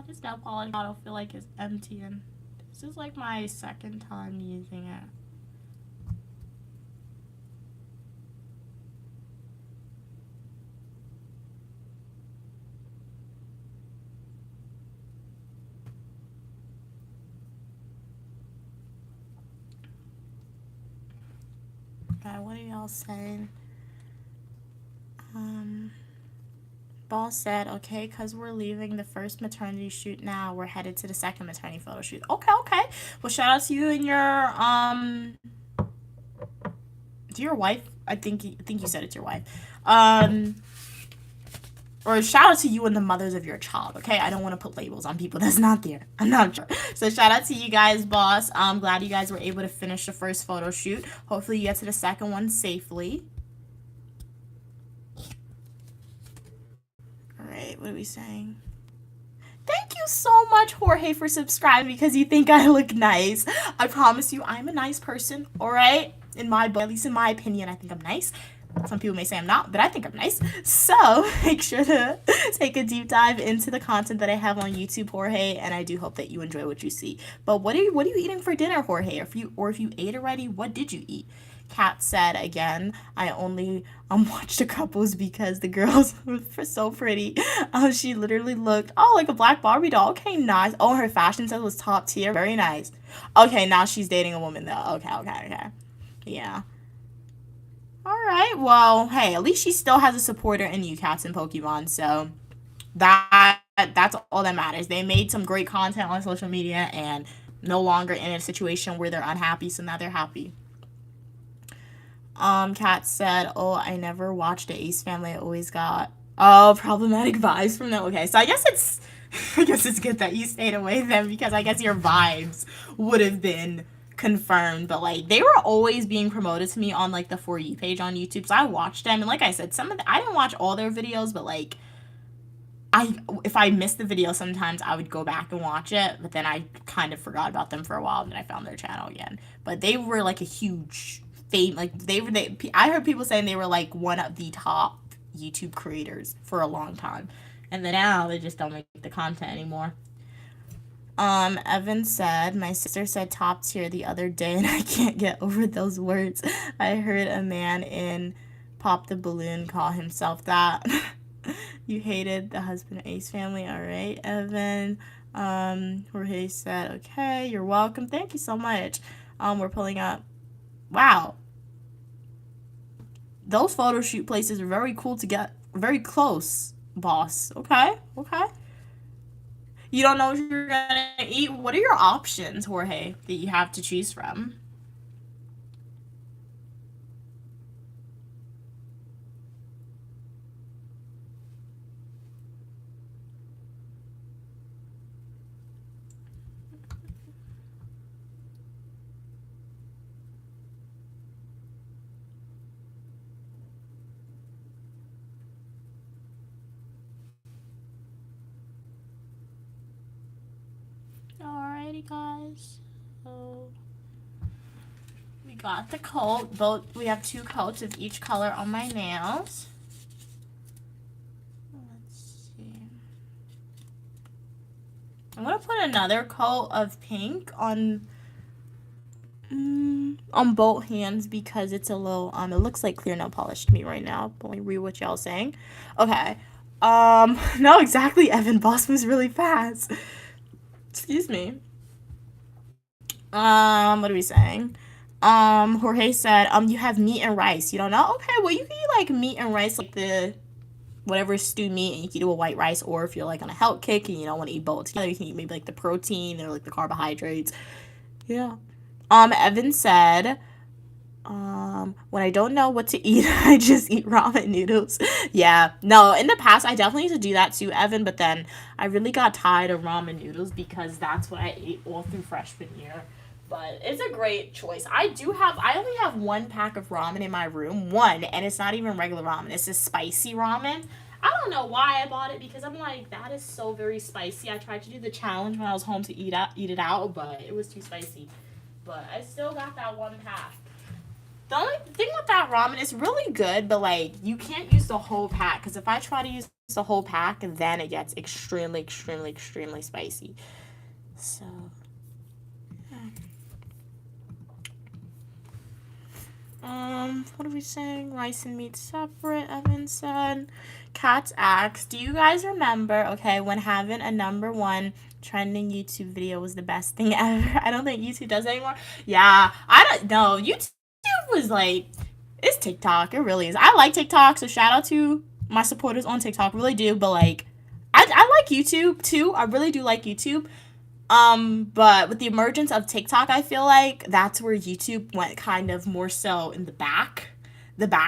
This nail polish bottle feel like it's empty, and this is like my second time using it. Okay, what are y'all saying? Boss said, okay, because we're leaving the first maternity shoot now, we're headed to the second maternity photo shoot. Okay. Well, shout out to you and your wife. I think you said it's your wife. Or shout out to you and the mothers of your child, okay? I don't want to put labels on people that's not there. I'm not sure. So shout out to you guys, boss. I'm glad you guys were able to finish the first photo shoot. Hopefully you get to the second one safely. What are we saying? Thank you so much, Jorge, for subscribing because you think I look nice. I promise you, I'm a nice person, all right? At least in my opinion, I think I'm nice. Some people may say I'm not, but I think I'm nice. So make sure to take a deep dive into the content that I have on YouTube, Jorge, and I do hope that you enjoy what you see. But what are you eating for dinner, Jorge? If you ate already, what did you eat? Kat said again, I only watched the couples because the girls were so pretty. She literally looked like a black Barbie doll. Okay, nice. Oh, her fashion sense was top tier. Very nice. Okay, now she's dating a woman though. Okay. Yeah. All right. Well, hey, at least she still has a supporter in you, Cats and Pokemon. So that's all that matters. They made some great content on social media and no longer in a situation where they're unhappy. So now they're happy. Kat said, "Oh, I never watched the Ace Family. I always got problematic vibes from them." Okay, so I guess it's good that you stayed away then because I guess your vibes would have been confirmed. But like they were always being promoted to me on like the For You page on YouTube, so I watched them. And like I said, I didn't watch all their videos, but like if I missed the video, sometimes I would go back and watch it, but then I kind of forgot about them for a while, and then I found their channel again. But they were like a huge fame, like I heard people saying they were like one of the top YouTube creators for a long time, and then now they just don't make the content anymore. Evan said, my sister said top tier the other day, and I can't get over those words. I heard a man in Pop the Balloon call himself that. You hated the husband of Ace Family. All right, Evan. Jorge said, okay, you're welcome. Thank you so much. We're pulling up. Wow. Those photo shoot places are very cool to get. Very close, boss. Okay. You don't know what you're gonna eat. What are your options, Jorge, that you have to choose from? Alrighty, guys. So we got the coat. We have 2 coats of each color on my nails. Let's see. I'm gonna put another coat of pink on both hands because it's a little it looks like clear nail polish to me right now. But let me read what y'all saying. Okay. No, exactly, Evan. Boss moves really fast. Excuse me. What are we saying? Jorge said, you have meat and rice. You don't know? Okay, well, you can eat like meat and rice, like the whatever stew meat, and you can do a white rice, or if you're like on a health kick and you don't want to eat both together, you can eat maybe like the protein or like the carbohydrates. Yeah. Evan said, when I don't know what to eat, I just eat ramen noodles. Yeah, no, in the past, I definitely used to do that too, Evan, but then I really got tired of ramen noodles because that's what I ate all through freshman year. But it's a great choice. I only have 1 pack of ramen in my room, and it's not even regular ramen. It's just spicy ramen. I don't know why I bought it because I'm like, that is so very spicy. I tried to do the challenge when I was home to eat it out, but it was too spicy. But I still got that 1 pack. The only thing with that ramen is really good, but like you can't use the whole pack because if I try to use the whole pack, then it gets extremely spicy. So, what are we saying? Rice and meat separate, Evan said. Cats asked, do you guys remember, okay, when having a #1 trending YouTube video was the best thing ever? I don't think YouTube does it anymore. Yeah, I don't know. YouTube was like, it's TikTok. It really is. I like TikTok, so shout out to my supporters on TikTok. Really do, but like, I like YouTube too. I really do like YouTube. But with the emergence of TikTok, I feel like that's where YouTube went kind of more so in the back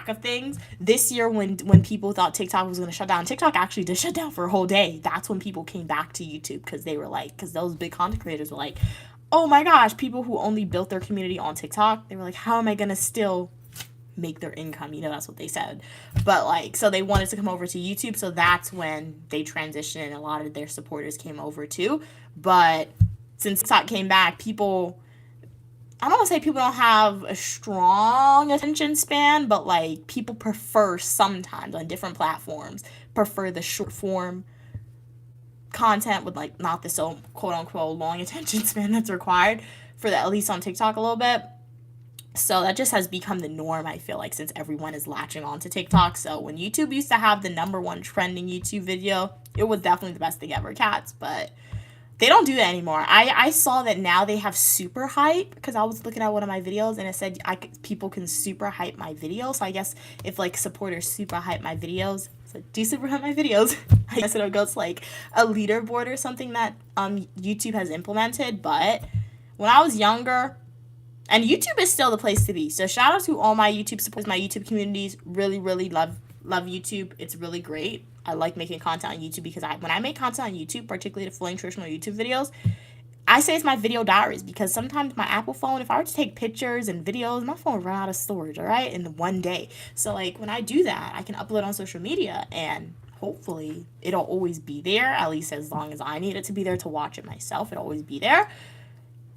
of things. This year when people thought TikTok was going to shut down, TikTok actually did shut down for a whole day. That's when people came back to YouTube because they were like, because those big content creators were like, oh my gosh, people who only built their community on TikTok, they were like, how am I going to still make their income? You know, that's what they said. But like, so they wanted to come over to YouTube. So that's when they transitioned and a lot of their supporters came over too. But since TikTok came back, people I don't want to say people don't have a strong attention span, but like people prefer sometimes on different platforms prefer the short form content with like not the so quote unquote long attention span that's required for the, at least on TikTok a little bit. So that just has become the norm, I feel like, since everyone is latching on to TikTok. So when YouTube used to have the number one trending YouTube video, it was definitely the best thing ever, cats. But they don't do that anymore. I saw that now they have super hype because I was looking at one of my videos and it said people can super hype my videos. So I guess if like supporters super hype my videos, so do super hype my videos, I guess it'll go to like a leaderboard or something that YouTube has implemented. But when I was younger, and YouTube is still the place to be. So shout out to all my YouTube supporters, my YouTube communities. Really, really love YouTube. It's really great. I like making content on YouTube because when I make content on YouTube, particularly the Flowing Traditional YouTube videos, I say it's my video diaries because sometimes my Apple phone, if I were to take pictures and videos, my phone will run out of storage, all right, in one day. So like when I do that, I can upload on social media and hopefully it'll always be there, at least as long as I need it to be there to watch it myself. It'll always be there.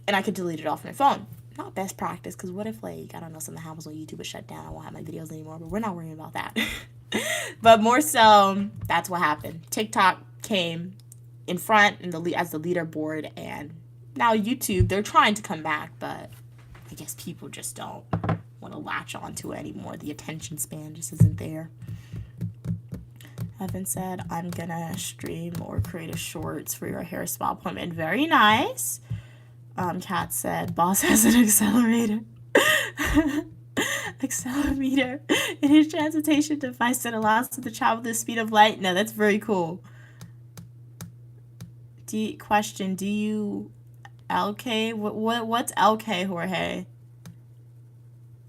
And I could delete it off my phone. Not best practice, because what if, like, I don't know, something happens when YouTube is shut down, I won't have my videos anymore, but we're not worrying about that. But more so, that's what happened. TikTok came in front as the leaderboard, and now YouTube, they're trying to come back, but I guess people just don't want to latch onto it anymore. The attention span just isn't there. Evan said, I'm gonna stream or create a shorts for your hair spa appointment. Very nice. Kat said, boss has an accelerator. Accelerometer in his transportation device that allows him to travel the speed of light. No, that's very cool. Question, do you LK? What's LK, Jorge?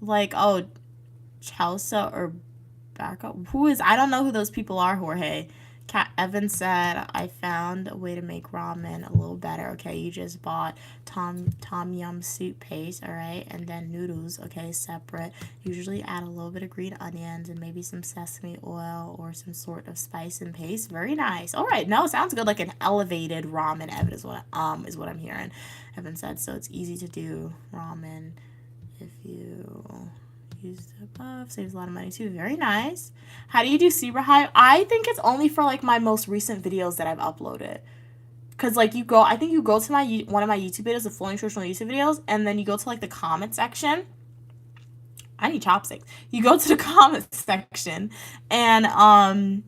Like, oh, Chelsea or Backup? I don't know who those people are, Jorge. Evan said, I found a way to make ramen a little better. Okay, you just bought tom yum soup paste, all right, and then noodles, okay, separate. Usually add a little bit of green onions and maybe some sesame oil or some sort of spice and paste. Very nice. All right, no, sounds good. Like an elevated ramen, Evan, is what I'm hearing. Evan said, so it's easy to do ramen if you use the above. Saves a lot of money too. Very nice. How do you do super high? I think it's only for like my most recent videos that I've uploaded. Cause like I think you go to one of my YouTube videos, the Flowing Traditional YouTube videos, and then you go to like the comment section. I need chopsticks. You go to the comment section, and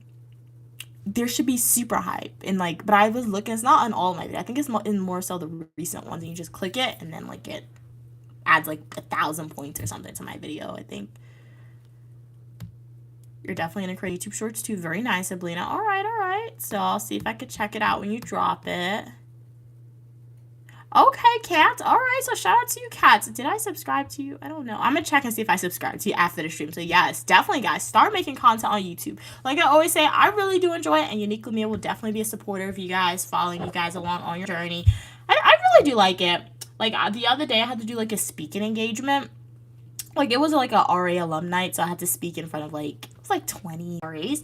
there should be super hype and like. But I was looking. It's not on all of my videos. I think it's in more so the recent ones, and you just click it, and then like it adds like 1,000 points or something to my video, I think. You're definitely gonna create YouTube shorts too. Very nice, Sabrina. All right. So I'll see if I could check it out when you drop it. Okay, Kat. All right, so shout out to you, Kat. Did I subscribe to you? I don't know. I'm gonna check and see if I subscribe to you after the stream. So yes, definitely, guys, start making content on YouTube. Like I always say, I really do enjoy it, and Uniquely Me will definitely be a supporter of you guys, following you guys along on your journey. I really do like it. Like the other day, I had to do like a speaking engagement. Like it was like a RA alum night, so I had to speak in front of like 20 RAs.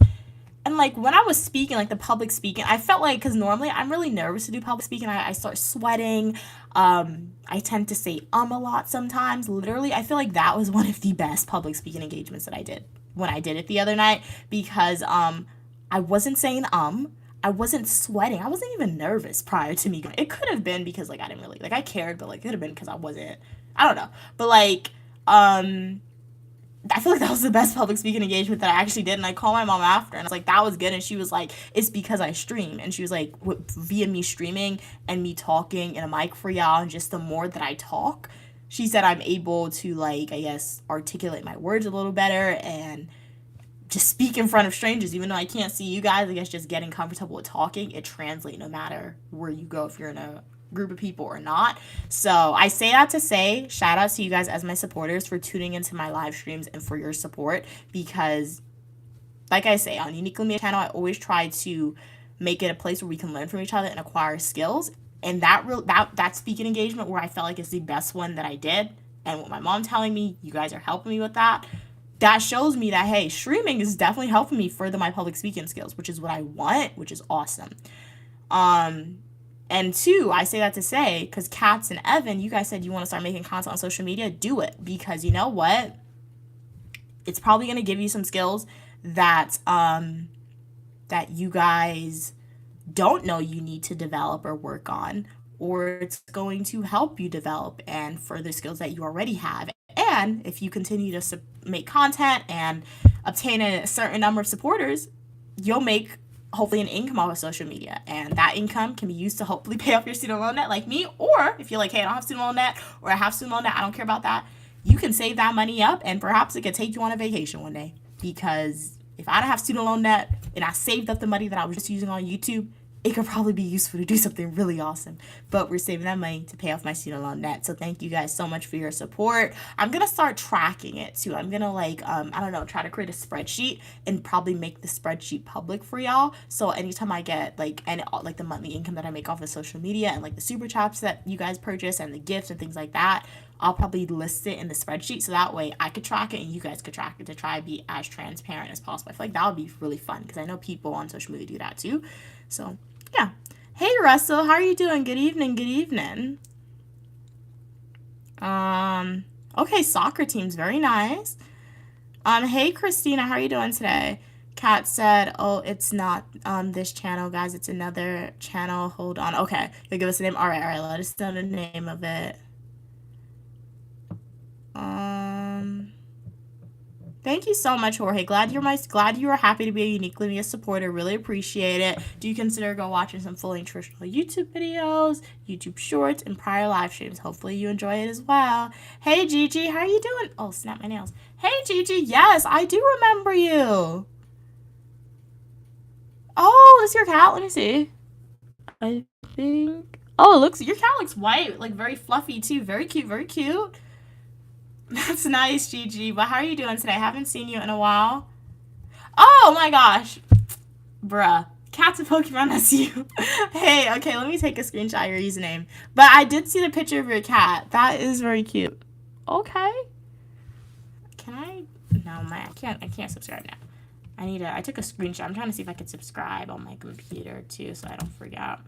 And like when I was speaking, like the public speaking, I felt like, because normally I'm really nervous to do public speaking. I start sweating. I tend to say a lot sometimes. Literally, I feel like that was one of the best public speaking engagements that I did when I did it the other night, because I wasn't saying I wasn't sweating. I wasn't even nervous prior to me going. It could have been because like I didn't really like I cared, but like it could have been because I wasn't. I don't know. But like I feel like that was the best public speaking engagement that I actually did. And I called my mom after and I was like, that was good. And she was like, it's because I stream. And she was like, via me streaming and me talking in a mic for y'all, and just the more that I talk, she said I'm able to like, I guess, articulate my words a little better and just speak in front of strangers. Even though I can't see you guys, I guess just getting comfortable with talking, it translates no matter where you go, if you're in a group of people or not. So I say that to say shout out to you guys as my supporters for tuning into my live streams and for your support, because like I say on Uniquely Me channel, I always try to make it a place where we can learn from each other and acquire skills. And that speaking engagement where I felt like it's the best one that I did, and with my mom telling me you guys are helping me with that shows me that hey, streaming is definitely helping me further my public speaking skills, which is what I want, which is awesome. And two, I say that to say, because Katz and Evan, you guys said you want to start making content on social media, do it. Because you know what? It's probably going to give you some skills that that you guys don't know you need to develop or work on, or it's going to help you develop and further skills that you already have. And if you continue to make content and obtain a certain number of supporters, you'll make hopefully an income off of social media, and that income can be used to hopefully pay off your student loan debt like me. Or if you're like, hey, I don't have student loan debt, or I have student loan debt, I don't care about that, you can save that money up, and perhaps it could take you on a vacation one day. Because if I don't have student loan debt and I saved up the money that I was just using on YouTube, it could probably be useful to do something really awesome. But we're saving that money to pay off my student loan debt. So thank you guys so much for your support. I'm going to start tracking it too. I'm going to I don't know, try to create a spreadsheet and probably make the spreadsheet public for y'all. So anytime I get the monthly income that I make off of social media and like the super chats that you guys purchase and the gifts and things like that, I'll probably list it in the spreadsheet. So that way I could track it and you guys could track it to try to be as transparent as possible. I feel like that would be really fun because I know people on social media do that too. So yeah. Hey Russell, how are you doing? Good evening, good evening. Okay, soccer team's very nice. Hey Christina, how are you doing today? Kat said, oh, it's not this channel, guys, it's another channel. Hold on. Okay, you'll give us a name. All right, let us know the name of it. Thank you so much, Jorge. Glad you are happy to be a Uniquely Me supporter. Really appreciate it. Do you consider go watching some fully traditional YouTube videos, YouTube shorts, and prior live streams? Hopefully you enjoy it as well. Hey Gigi, how are you doing? Oh, snap my nails. Hey Gigi, yes, I do remember you. Oh, that's your cat. Let me see. I think. Oh, your cat looks white, like very fluffy too. Very cute, very cute. That's nice, Gigi. But how are you doing today? I haven't seen you in a while. Oh my gosh. Bruh. Cat's a Pokemon, that's you. Hey, okay, let me take a screenshot of your username. But I did see the picture of your cat. That is very cute. Okay. Can I? No, I can't subscribe now. I took a screenshot. I'm trying to see if I can subscribe on my computer too so I don't forget.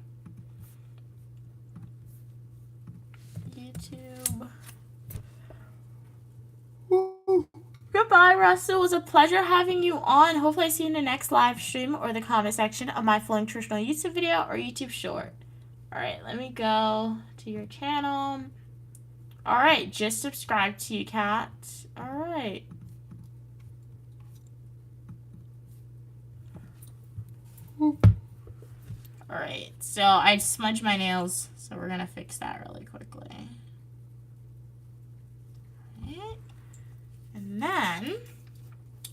YouTube. Goodbye, Russell. It was a pleasure having you on. Hopefully I see you in the next live stream or the comment section of my Flowing Traditional YouTube video or YouTube short. Alright, let me go to your channel. Alright, just subscribe to you, Kat. Alright. Alright, so I smudged my nails, so we're gonna fix that really quickly. Alright. And then,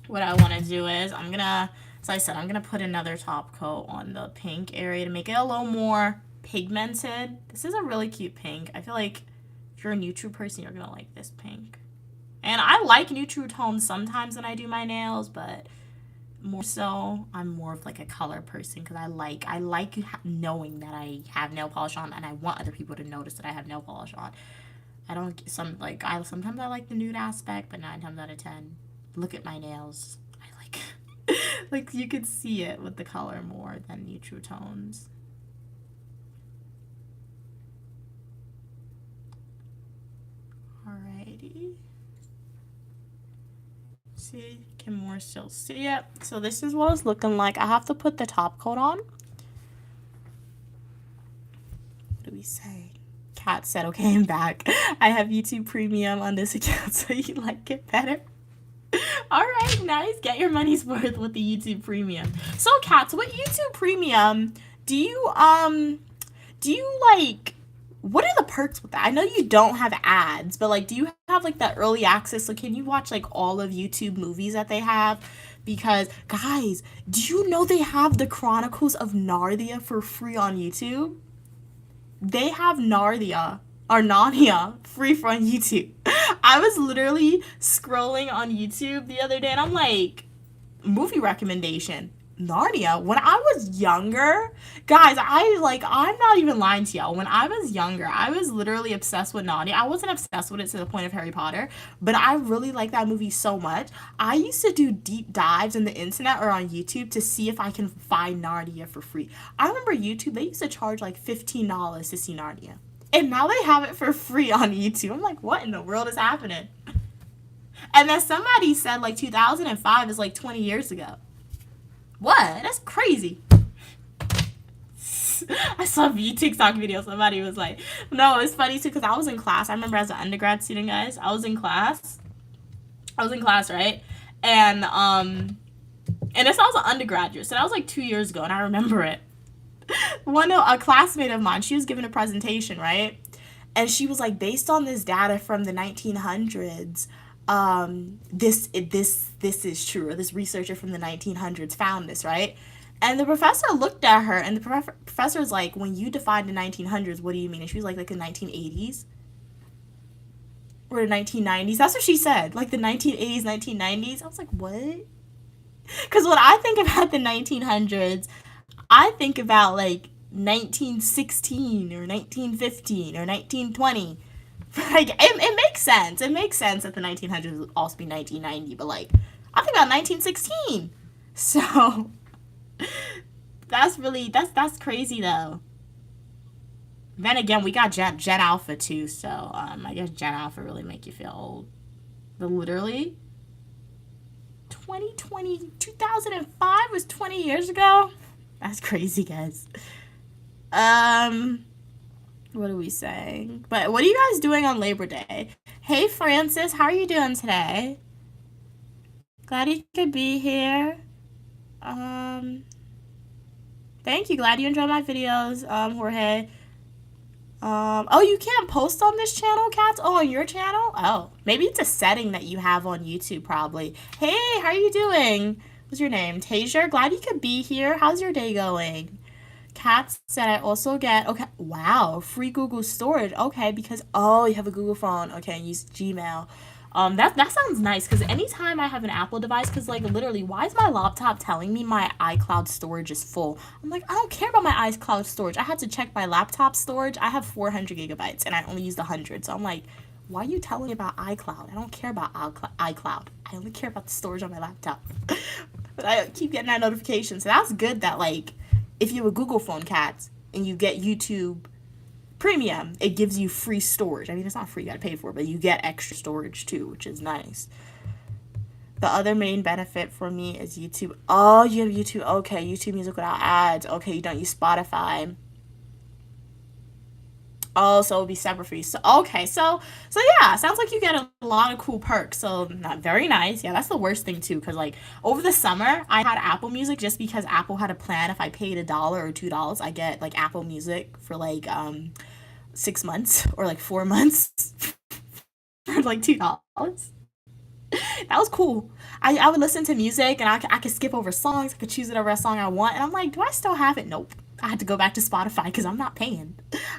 what I want to do is, as I said, I'm going to put another top coat on the pink area to make it a little more pigmented. This is a really cute pink. I feel like if you're a neutral person, you're going to like this pink. And I like neutral tones sometimes when I do my nails, but more so, I'm more of like a color person because I like knowing that I have nail polish on and I want other people to notice that I have nail polish on. Sometimes I like the nude aspect, but 9 times out of 10, look at my nails. I like you could see it with the color more than neutral tones. Alrighty. See, can more still see it? So this is what it's looking like. I have to put the top coat on. What do we say? Kat said, okay, I'm back. I have YouTube Premium on this account, so you like it better. All right, nice. Get your money's worth with the YouTube Premium. So, Kat, with YouTube Premium, do you like, what are the perks with that? I know you don't have ads, but like, do you have like that early access? So can you watch like all of YouTube movies that they have? Because, guys, do you know they have the Chronicles of Narnia for free on YouTube? They have Narnia free on YouTube. I was literally scrolling on YouTube the other day and I'm like, movie recommendation, Narnia. When I was younger, guys, I'm not even lying to y'all. When I was younger, I was literally obsessed with Narnia. I wasn't obsessed with it to the point of Harry Potter, but I really like that movie so much. I used to do deep dives on the internet or on YouTube to see if I can find Narnia for free. I remember YouTube, they used to charge like $15 to see Narnia. And now they have it for free on YouTube. I'm like, what in the world is happening? And then somebody said like 2005 is like 20 years ago. What? That's crazy. I saw a TikTok video. Somebody was like, no, it's funny too because I was in class. I remember as an undergrad student, guys, I was in class, right? And this I was an undergraduate, so that was like 2 years ago, and I remember it. A classmate of mine, she was giving a presentation, right? And she was like, based on this data from the 1900s, this is true, or this researcher from the 1900s found this, right? And the professor looked at her, and the professor was like, when you define the 1900s, what do you mean? And she was like the 1980s or the 1990s. That's what she said, like the 1980s, 1990s. I was like, what? Because when I think about the 1900s, I think about like 1916 or 1915 or 1920. Like, it makes sense. It makes sense that the 1900s would also be 1990, but like, I think about 1916. So, that's crazy though. Then again, we got Gen Alpha too, so I guess Gen Alpha really make you feel old. But literally, 2005 was 20 years ago? That's crazy, guys. What are we saying? But what are you guys doing on Labor Day? Hey, Francis, how are you doing today? Glad you could be here. Thank you. Glad you enjoyed my videos, Jorge. Oh, you can't post on this channel, Cats? Oh, on your channel? Oh, maybe it's a setting that you have on YouTube, probably. Hey, how are you doing? What's your name? Tasia? Glad you could be here. How's your day going? Kat said I also get, okay, wow, free Google storage. Okay, because, oh, you have a Google phone. Okay, and use Gmail. That sounds nice because anytime I have an Apple device, because like literally, why is my laptop telling me my iCloud storage is full? I'm like, I don't care about my iCloud storage. I had to check my laptop storage. I have 400 gigabytes and I only used 100. So I'm like, why are you telling me about iCloud? I don't care about iCloud. I only care about the storage on my laptop. But I keep getting that notification. So that's good that like, if you have a Google phone, Cats, and you get YouTube Premium, it gives you free storage. I mean, it's not free, you gotta pay for it, but you get extra storage too, which is nice. The other main benefit for me is YouTube. Oh, you have YouTube. Okay, YouTube Music without ads. Okay, you don't use Spotify. Oh, so it'll be separate for you. So okay, so yeah, sounds like you get a lot of cool perks. So not very nice. Yeah, that's the worst thing too, because like over the summer I had Apple Music just because Apple had a plan. If I paid $1 or $2, I get like Apple Music for like 6 months or like 4 months for like $2. That was cool. I would listen to music and I could skip over songs. I could choose whatever song I want. And I'm like, do I still have it? Nope. I had to go back to Spotify because I'm not paying.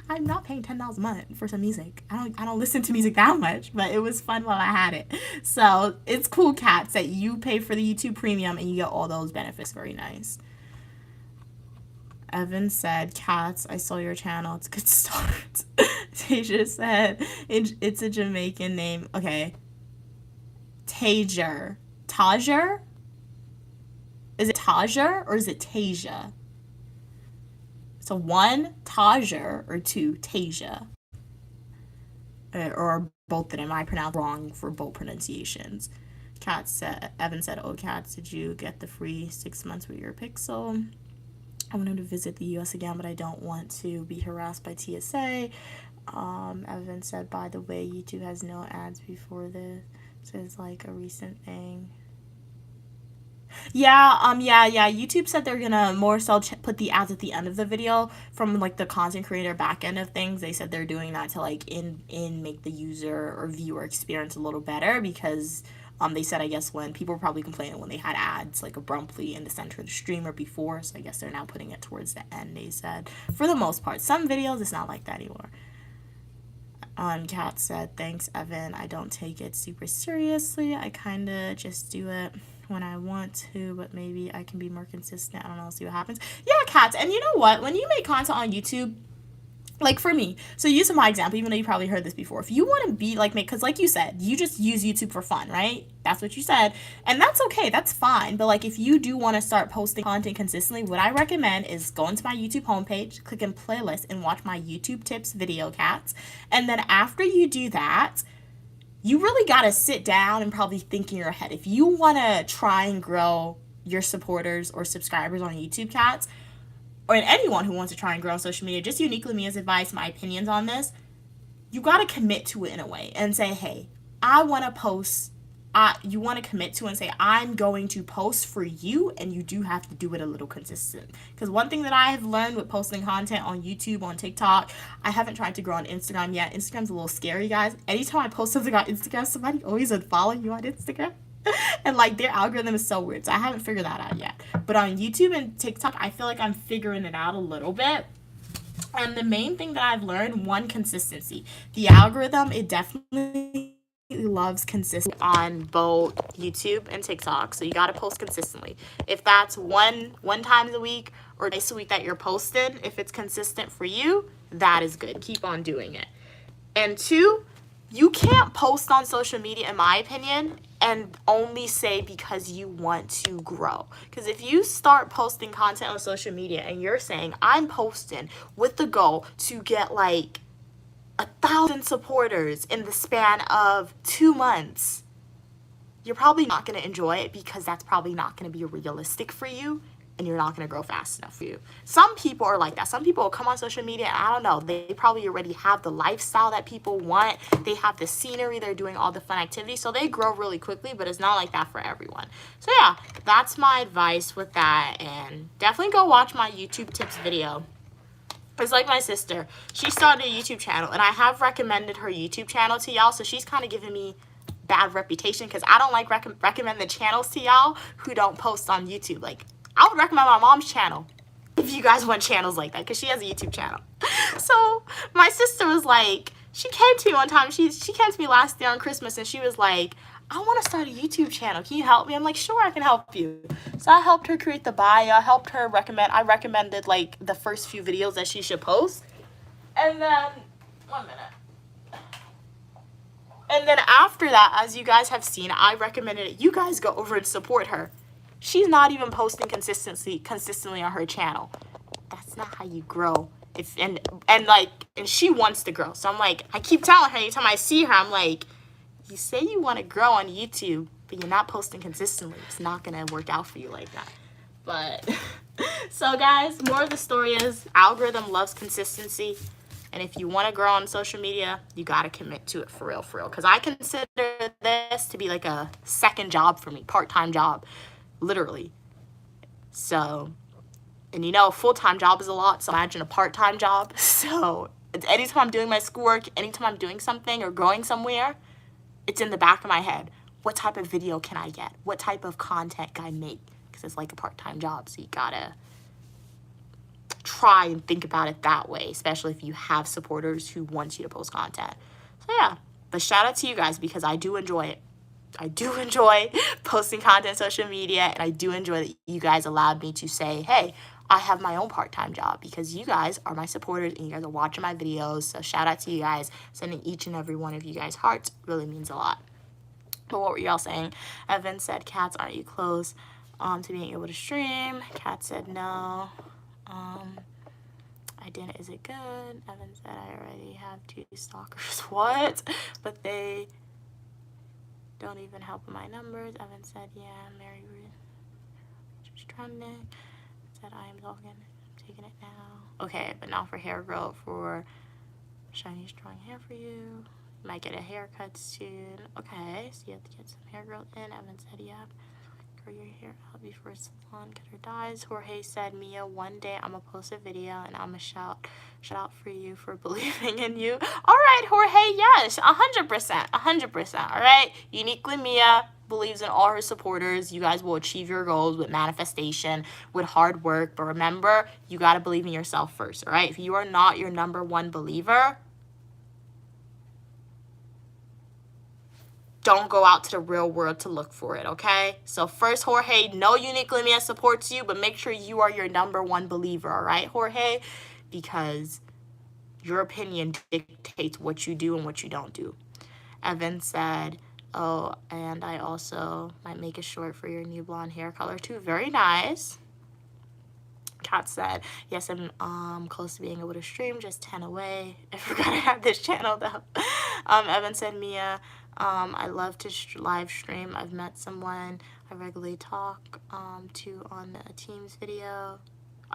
I'm not paying $10 a month for some music. I don't listen to music that much, but it was fun while I had it. So it's cool, Cats, that you pay for the YouTube Premium and you get all those benefits. Very nice. Evan said, Cats, I saw your channel. It's a good start. Tasia said, it's a Jamaican name. Okay. Tajer. Tajer? Is it Tajer or is it Tasia? So 1, Tajer, or 2, Tasia. Or both of them. I pronounced wrong for both pronunciations. Evan said, oh, Cats, did you get the free 6 months with your Pixel? I wanted to visit the US again, but I don't want to be harassed by TSA. Evan said, by the way, YouTube has no ads before this. So it's like a recent thing. Yeah, YouTube said they're gonna more so put the ads at the end of the video from like the content creator back end of things. They said they're doing that to like make the user or viewer experience a little better because they said I guess when people were probably complaining when they had ads like abruptly in the center of the stream or before, so I guess they're now putting it towards the end. They said for the most part, some videos it's not like that anymore. Kat said, thanks, Evan. I don't take it super seriously. I kind of just do it. when I want to, but maybe I can be more consistent. I don't know, see what happens. Yeah, cats. And you know what? When you make content on YouTube, like for me, so using my example, even though you probably heard this before, if you want to be like me, because like you said, you just use YouTube for fun, right? That's what you said, and that's okay, that's fine. But like if you do want to start posting content consistently, what I recommend is go into my YouTube homepage, click in playlist, and watch my YouTube tips video, cats. And then after you do that, you really got to sit down and probably think in your head, if you want to try and grow your supporters or subscribers on YouTube, cats, or anyone who wants to try and grow on social media, just uniquely Mia's advice, my opinions on this, you got to commit to it in a way and say, hey, I want to post. You want to commit to and say, I'm going to post for you, and you do have to do it a little consistent. Because one thing that I have learned with posting content on YouTube, on TikTok, I haven't tried to grow on Instagram yet. Instagram's a little scary, guys. Anytime I post something on Instagram, somebody always unfollow you on Instagram. And like their algorithm is so weird, so I haven't figured that out yet. But on YouTube and TikTok, I feel like I'm figuring it out a little bit. And the main thing that I've learned, one, consistency. The algorithm, it definitely loves consistency on both YouTube and TikTok. So you got to post consistently. If that's one times a week or twice a week that you're posted, if it's consistent for you, that is good. Keep on doing it. And two, you can't post on social media, in my opinion, and only say because you want to grow. Because if you start posting content on social media and you're saying, I'm posting with the goal to get like 1,000 supporters in the span of 2 months, you're probably not going to enjoy it, because that's probably not going to be realistic for you, and you're not going to grow fast enough for you. Some people are like that. Some people will come on social media and I don't know, they probably already have the lifestyle that people want. They have the scenery. They're doing all the fun activities. So they grow really quickly, but it's not like that for everyone. So yeah, that's my advice with that. And definitely go watch my YouTube tips video. It's like my sister. She started a YouTube channel, and I have recommended her YouTube channel to y'all. So she's kind of giving me bad reputation, because I don't like recommend the channels to y'all who don't post on YouTube. Like, I would recommend my mom's channel if you guys want channels like that, because she has a YouTube channel. So my sister was like, she came to me one time. She came to me last year on Christmas, and she was like, I want to start a YouTube channel. Can you help me? I'm like, sure, I can help you. So I helped her create the bio. I helped her I recommended like the first few videos that she should post. And then, 1 minute. And then after that, as you guys have seen, I recommended it. You guys go over and support her. She's not even posting consistently on her channel. That's not how you grow. And she wants to grow. So I'm like, I keep telling her, anytime I see her, I'm like, you say you want to grow on YouTube, but you're not posting consistently. It's not going to work out for you like that. But so guys, more of the story is algorithm loves consistency. And if you want to grow on social media, you got to commit to it for real. Because I consider this to be like a second job for me, part-time job, literally. So, and you know, a full-time job is a lot. So imagine a part-time job. So anytime I'm doing my schoolwork, anytime I'm doing something or going somewhere, it's in the back of my head. What type of video can I get? What type of content can I make? Because it's like a part-time job. So you got to try and think about it that way, especially if you have supporters who want you to post content. So yeah, but shout out to you guys, because I do enjoy it. I do enjoy posting content on social media, and I do enjoy that you guys allowed me to say, hey, I have my own part-time job, because you guys are my supporters and you guys are watching my videos. So shout out to you guys. Sending each and every one of you guys hearts really means a lot. But what were y'all saying? Evan said, cats, aren't you close to being able to stream? Kat said no. I didn't. Is it good? Evan said, I already have 2 stalkers. What? But they don't even help with my numbers. Evan said, yeah, Mary Ruth. Just trending. Said, I am talking. I'm taking it now. Okay, but not for hair growth. For shiny, strong hair for you. You might get a haircut soon. Okay, so you have to get some hair growth in. Evan said, yeah. Grow your hair out before salon cutter dies. Jorge said, Mia, one day I'm gonna post a video and I'm gonna shout out for you for believing in you. All right, Jorge, yes, 100%, 100%. All right, uniquely Mia believes in all her supporters. You guys will achieve your goals with manifestation, with hard work. But remember, you gotta believe in yourself first. All right, if you are not your number one believer, don't go out to the real world to look for it, okay? So first, Jorge, know Uniquely Mia supports you, but make sure you are your #1 believer, all right, Jorge? Because your opinion dictates what you do and what you don't do. Evan said, oh, and I also might make it short for your new blonde hair color too. Very nice. Kat said, yes, I'm close to being able to stream, just 10 away. I forgot I had this channel though. Evan said, Mia, I love to live stream. I've met someone I regularly talk to on a Teams video.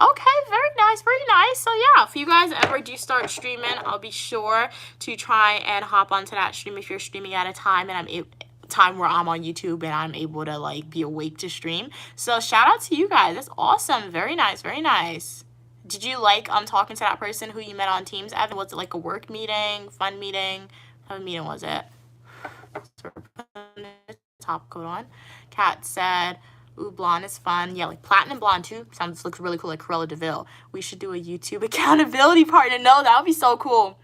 Okay, very nice, very nice. So yeah, if you guys ever do start streaming, I'll be sure to try and hop onto that stream if you're streaming at a time and time where I'm on YouTube and I'm able to like be awake to stream. So shout out to you guys. That's awesome. Very nice, very nice. Did you like talking to that person who you met on Teams, Evan? Was it like a work meeting, fun meeting? What kind of meeting was it? So we're putting the top coat on. Kat said, ooh, blonde is fun. Yeah, like platinum blonde too. Looks really cool, like Cruella DeVille. We should do a YouTube accountability partner. No, that would be so cool.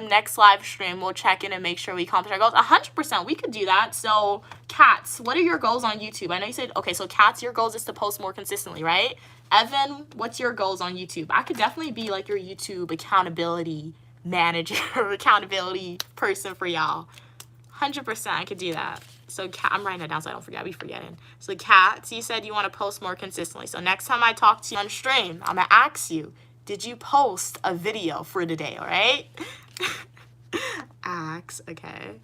Next live stream, we'll check in and make sure we accomplish our goals. 100%, we could do that. So, Cats, what are your goals on YouTube? I know you said, okay, so Cats, your goals is to post more consistently, right? Evan, what's your goals on YouTube? I could definitely be like your YouTube accountability manager, accountability person for y'all. 100%, I could do that. So, I'm writing that down so I don't forget. I'll be forgetting. So, Cats, you said you want to post more consistently. So, next time I talk to you on stream, I'm going to ask you, did you post a video for today, all right? Axe, okay.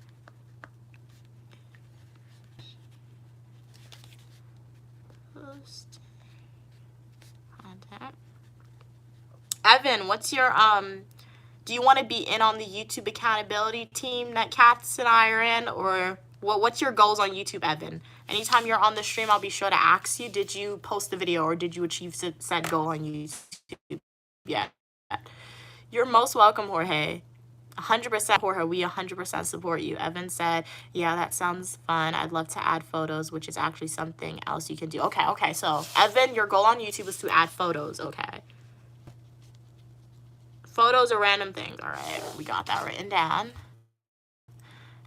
Post content. Evan, what's your do you want to be in on the YouTube accountability team that Cats and I are in, or what's your goals on YouTube, Evan? Anytime you're on the stream, I'll be sure to ask you, did you post the video or did you achieve said goal on YouTube? Yeah. You're most welcome, Jorge. 100% Jorge, we 100% support you. Evan said, yeah, that sounds fun. I'd love to add photos, which is actually something else you can do. Okay, so Evan, your goal on YouTube is to add photos, okay. Photos are random things, all right. We got that written down.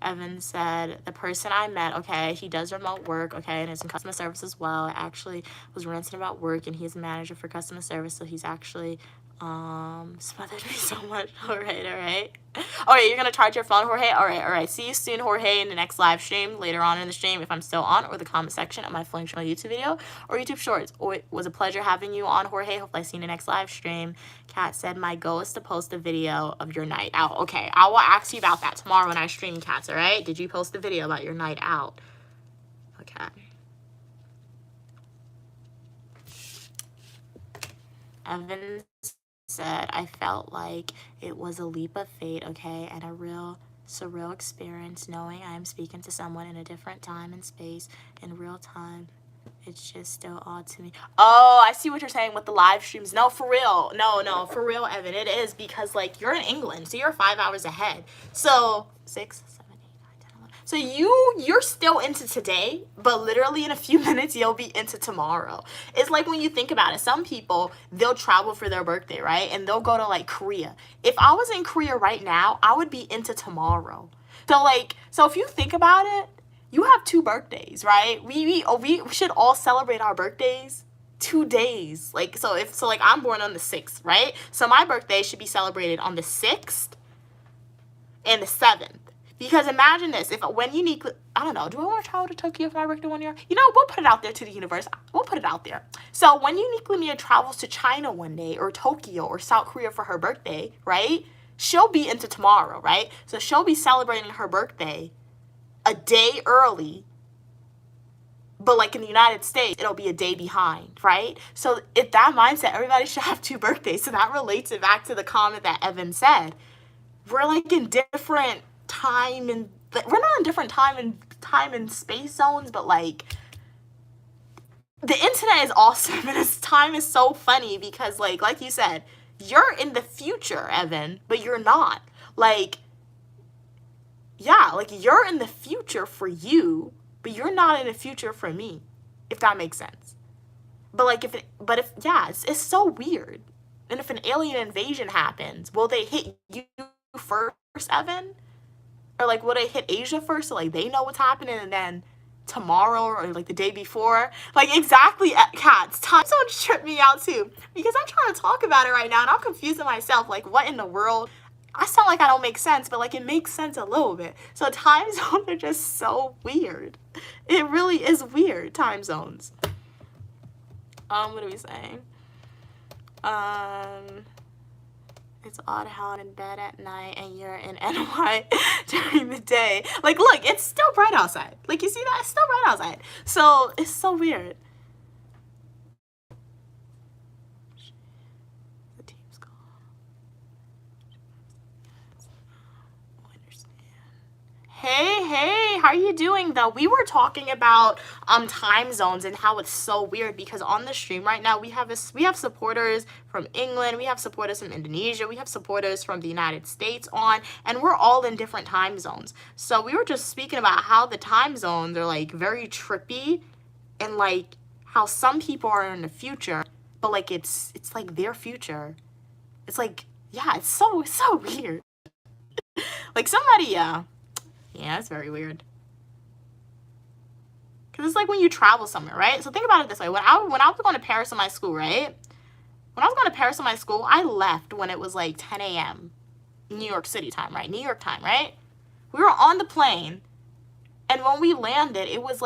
Evan said, the person I met, okay, he does remote work, okay, and is in customer service as well. I actually was ranting about work, and he's a manager for customer service, so he's actually smothered me so much. All right. You're gonna charge your phone, Jorge? All right. See you soon, Jorge, in the next live stream, later on in the stream, if I'm still on, or the comment section of my functional YouTube video, or YouTube Shorts. It was a pleasure having you on, Jorge. Hope I see you in the next live stream. Kat said, my goal is to post a video of your night out. Okay, I will ask you about that tomorrow when I stream, Cats, all right? Did you post a video about your night out? Okay. Evan said, I felt like it was a leap of fate, okay, and a real surreal experience knowing I am speaking to someone in a different time and space in real time. It's just still odd to me. Oh, I see what you're saying with the live streams. No, for real. No, for real, Evan. It is because, like, you're in England, so you're 5 hours ahead. So, 6, 7, 8, 9, 10, 11. So you're still into today, but literally in a few minutes, you'll be into tomorrow. It's like when you think about it, some people, they'll travel for their birthday, right? And they'll go to, like, Korea. If I was in Korea right now, I would be into tomorrow. So if you think about it, you have 2 birthdays, right? We should all celebrate our birthdays 2 days. So I'm born on the 6th, right? So my birthday should be celebrated on the 6th and the 7th. Because imagine this, when Uniquely, I don't know, do I want to travel to Tokyo for my birthday one year? You know, we'll put it out there to the universe. We'll put it out there. So when Uniquely Mia travels to China one day, or Tokyo, or South Korea for her birthday, right? She'll be into tomorrow, right? So she'll be celebrating her birthday a day early, but like in the United States, it'll be a day behind, right? So if that mindset, everybody should have 2 birthdays. So that relates it back to the comment that Evan said. We're like in different time and we're not in different time and space zones, but like the internet is awesome and this time is so funny because like you said, you're in the future, Evan, but you're not. Yeah, like you're in the future for you, but you're not in the future for me, if that makes sense. But it's so weird. And if an alien invasion happens, will they hit you first, Evan? Or like, would it hit Asia first so like they know what's happening, and then tomorrow or like the day before? Like, exactly, cats. Time zones trip me out too, because I'm trying to talk about it right now and I'm confusing myself. Like, what in the world? I sound like I don't make sense, but like it makes sense a little bit. So time zones are just so weird. It really is weird, time zones. What are we saying? It's odd how I'm in bed at night and you're in NY during the day. Like, look, it's still bright outside. Like, you see that? It's still bright outside. So, it's so weird. The team's gone. Hey, how are you doing though? We were talking about time zones and how it's so weird, because on the stream right now we have supporters from England, we have supporters from Indonesia, we have supporters from the United States on, and we're all in different time zones. So we were just speaking about how the time zones are like very trippy, and like how some people are in the future, but like it's like their future. It's like, yeah, it's so weird. Like somebody, yeah, it's very weird. Because it's like when you travel somewhere, right? So think about it this way. When I was going to Paris in my school, right? When I was going to Paris in my school, I left when it was like 10 a.m. New York City time, right? New York time, right? We were on the plane, and when we landed, it was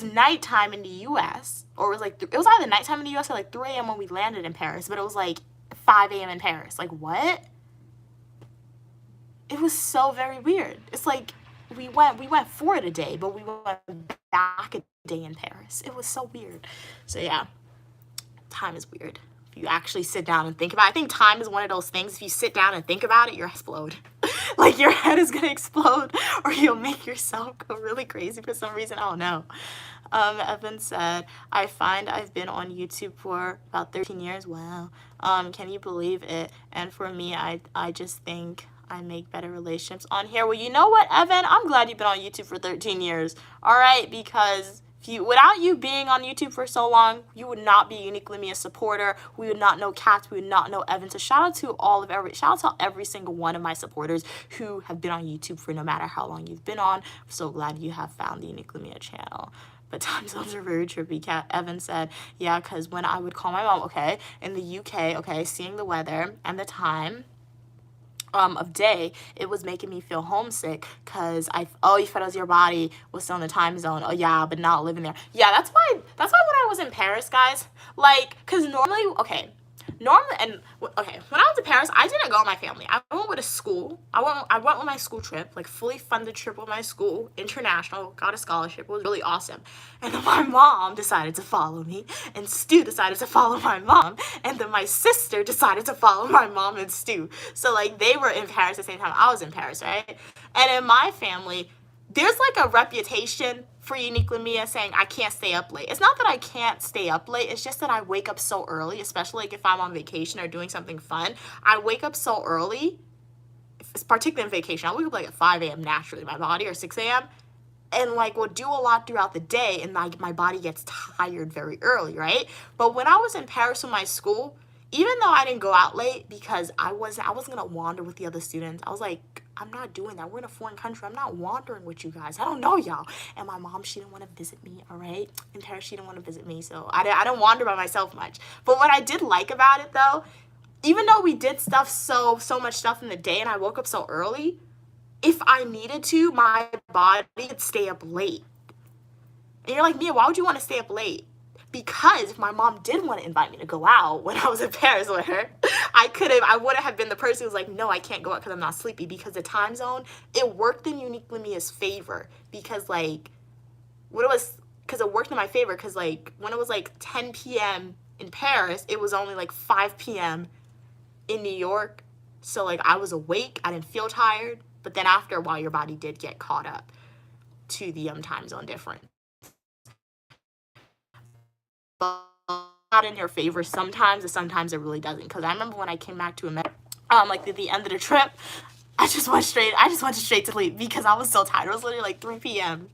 nighttime in the U.S. Or it was either nighttime in the U.S. or like 3 a.m. when we landed in Paris, but it was like 5 a.m. in Paris. Like, what? It was so very weird. It's like we went forward a day, but we went back a day in Paris. It was so weird. So yeah, time is weird. If you actually sit down and think about it, I think time is one of those things. If you sit down and think about it, you'll explode. Like your head is gonna explode, or you'll make yourself go really crazy for some reason. I don't know. Evan said, I find I've been on YouTube for about 13 years. Wow. Can you believe it? And for me, I just think I make better relationships on here. Well, you know what, Evan? I'm glad you've been on YouTube for 13 years. All right, because without you being on YouTube for so long, you would not be Uniquely Me a supporter. We would not know Cats. We would not know Evan. So shout out to every single one of my supporters who have been on YouTube for no matter how long you've been on. I'm so glad you have found the Uniquely Me channel. But time zones are very trippy. Evan said, yeah, because when I would call my mom, okay, in the UK, okay, seeing the weather and the time of day, it was making me feel homesick, because you felt as your body was still in the time zone. Oh yeah, but not living there. Yeah, that's why when I was in Paris, guys, like, because normally, when I was in Paris, I didn't go with my family. I went with a school. I went with my school trip, like fully funded trip with my school, international, got a scholarship. It was really awesome. And then my mom decided to follow me, and Stu decided to follow my mom, and then my sister decided to follow my mom and Stu. So like they were in Paris at the same time I was in Paris, right? And in my family, there's like a reputation for Uniquely Me saying I can't stay up late. It's not that I can't stay up late. It's just that I wake up so early, especially like if I'm on vacation or doing something fun. I wake up so early, particularly in vacation. I wake up like at 5 a.m. naturally, my body, or 6 a.m. and like will do a lot throughout the day, and like my body gets tired very early, right? But when I was in Paris with my school, even though I didn't go out late, because I wasn't gonna wander with the other students. I was like, I'm not doing that. We're in a foreign country. I'm not wandering with you guys. I don't know y'all. And my mom, she didn't want to visit me, all right? In Paris, she didn't want to visit me, so I don't wander by myself much. But what I did like about it, though, even though we did so much stuff in the day and I woke up so early, if I needed to, my body could stay up late. And you're like, Mia, why would you want to stay up late? Because if my mom did want to invite me to go out when I was in Paris with her, I wouldn't have been the person who was like, no, I can't go out because I'm not sleepy. Because the time zone, it worked in Uniquely Me's favor. Because like, because it worked in my favor. Because like, when it was like 10 p.m. in Paris, it was only like 5 p.m. in New York. So like, I was awake, I didn't feel tired. But then after a while, your body did get caught up to the time zone difference. But not in your favor sometimes, and sometimes it really doesn't. Because I remember when I came back to America, like at the end of the trip, I just went straight to sleep because I was so tired. It was literally like 3 p.m.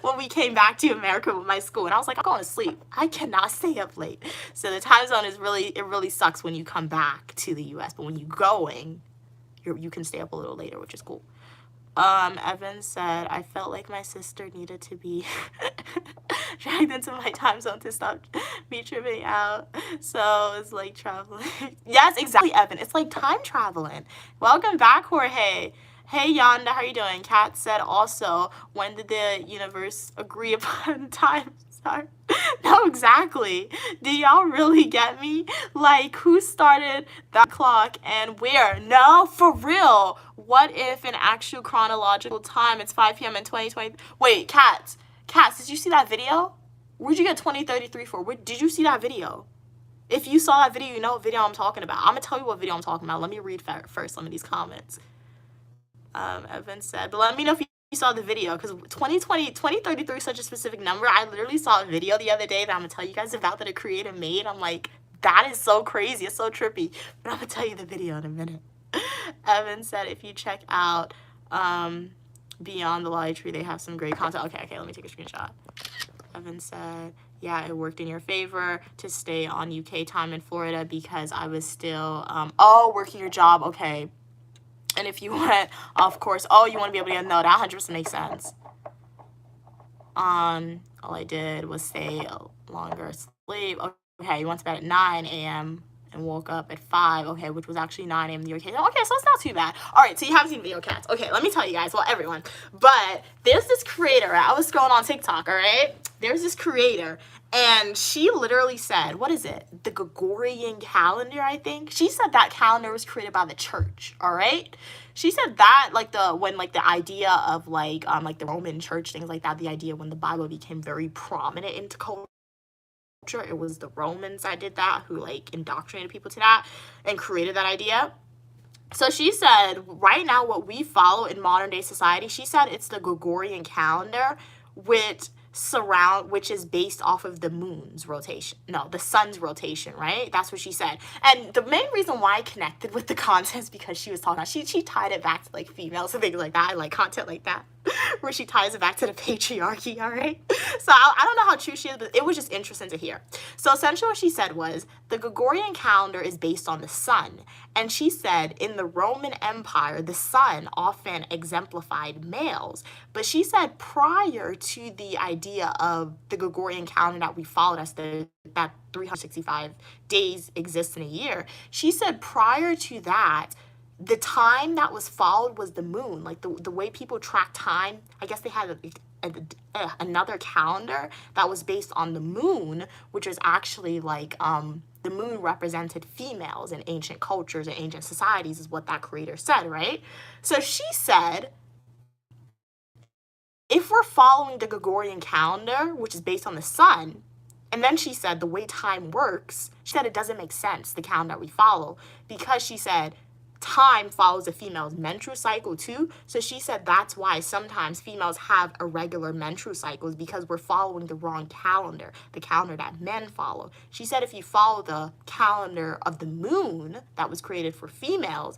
when we came back to America with my school, and I was like, I'm going to sleep. I cannot stay up late. So the time zone really sucks when you come back to the U.S. But when you're going, you can stay up a little later, which is cool. Evan said, I felt like my sister needed to be dragged into my time zone to stop me tripping out. So it's like traveling. Yes, exactly, Evan. It's like time traveling. Welcome back, Jorge. Hey, Yonda, how are you doing? Kat said also, when did the universe agree upon time? Sorry. No, exactly. Do y'all really get me? Like, who started that clock and where? No, for real. What if in actual chronological time it's 5 p.m. in 2020? Wait, Cats, did you see that video? Where'd you get 2033 for? Did you see that video? If you saw that video, you know what video I'm talking about. I'm going to tell you what video I'm talking about. Let me read first some of these comments. Evan said, but let me know if you saw the video, because 2033 is such a specific number. I literally saw a video the other day that I'm going to tell you guys about that a creator made. I'm like, that is so crazy. It's so trippy. But I'm going to tell you the video in a minute. Evan said, if you check out Beyond the Lolly Tree, they have some great content. Okay, let me take a screenshot. Evan said, yeah, it worked in your favor to stay on UK time in Florida because I was still, working your job. Okay. And if you went, of course, you want to be able to get, no, that 100% makes sense. All I did was stay longer sleep. Okay, you went to bed at 9 a.m. and woke up at 5, okay, which was actually 9 a.m. in the UK. Okay, so it's not too bad. All right, so you haven't seen video, Cats. Okay, let me tell you guys, well, everyone. But there's this creator. I was scrolling on TikTok, all right? There's this creator, and she literally said, what is it? The Gregorian calendar, I think. She said that calendar was created by the church, all right? She said that, when the idea of, the Roman church, things like that, the idea when the Bible became very prominent into culture, it was the Romans that did that, who indoctrinated people to that and created that idea. So she said, right now what we follow in modern day society, she said it's the Gregorian calendar, which is based off of the moon's rotation. No, the sun's rotation, right? That's what she said. And the main reason why I connected with the content is because she was talking about, she tied it back to females and things like that. I like content like that, where she ties it back to the patriarchy, all right? So I don't know how true she is, but it was just interesting to hear. So essentially what she said was, the Gregorian calendar is based on the sun. And she said in the Roman Empire, the sun often exemplified males. But she said prior to the idea of the Gregorian calendar that we followed as that 365 days exist in a year, she said prior to that, the time that was followed was the moon. The way people track time, I guess they had another calendar that was based on the moon, which was actually the moon represented females in ancient cultures and ancient societies, is what that creator said, right? So she said, if we're following the Gregorian calendar, which is based on the sun, and then she said the way time works, she said it doesn't make sense, the calendar we follow, because she said time follows a female's menstrual cycle too. So she said that's why sometimes females have irregular menstrual cycles, because we're following the wrong calendar, the calendar that men follow. She said if you follow the calendar of the moon that was created for females,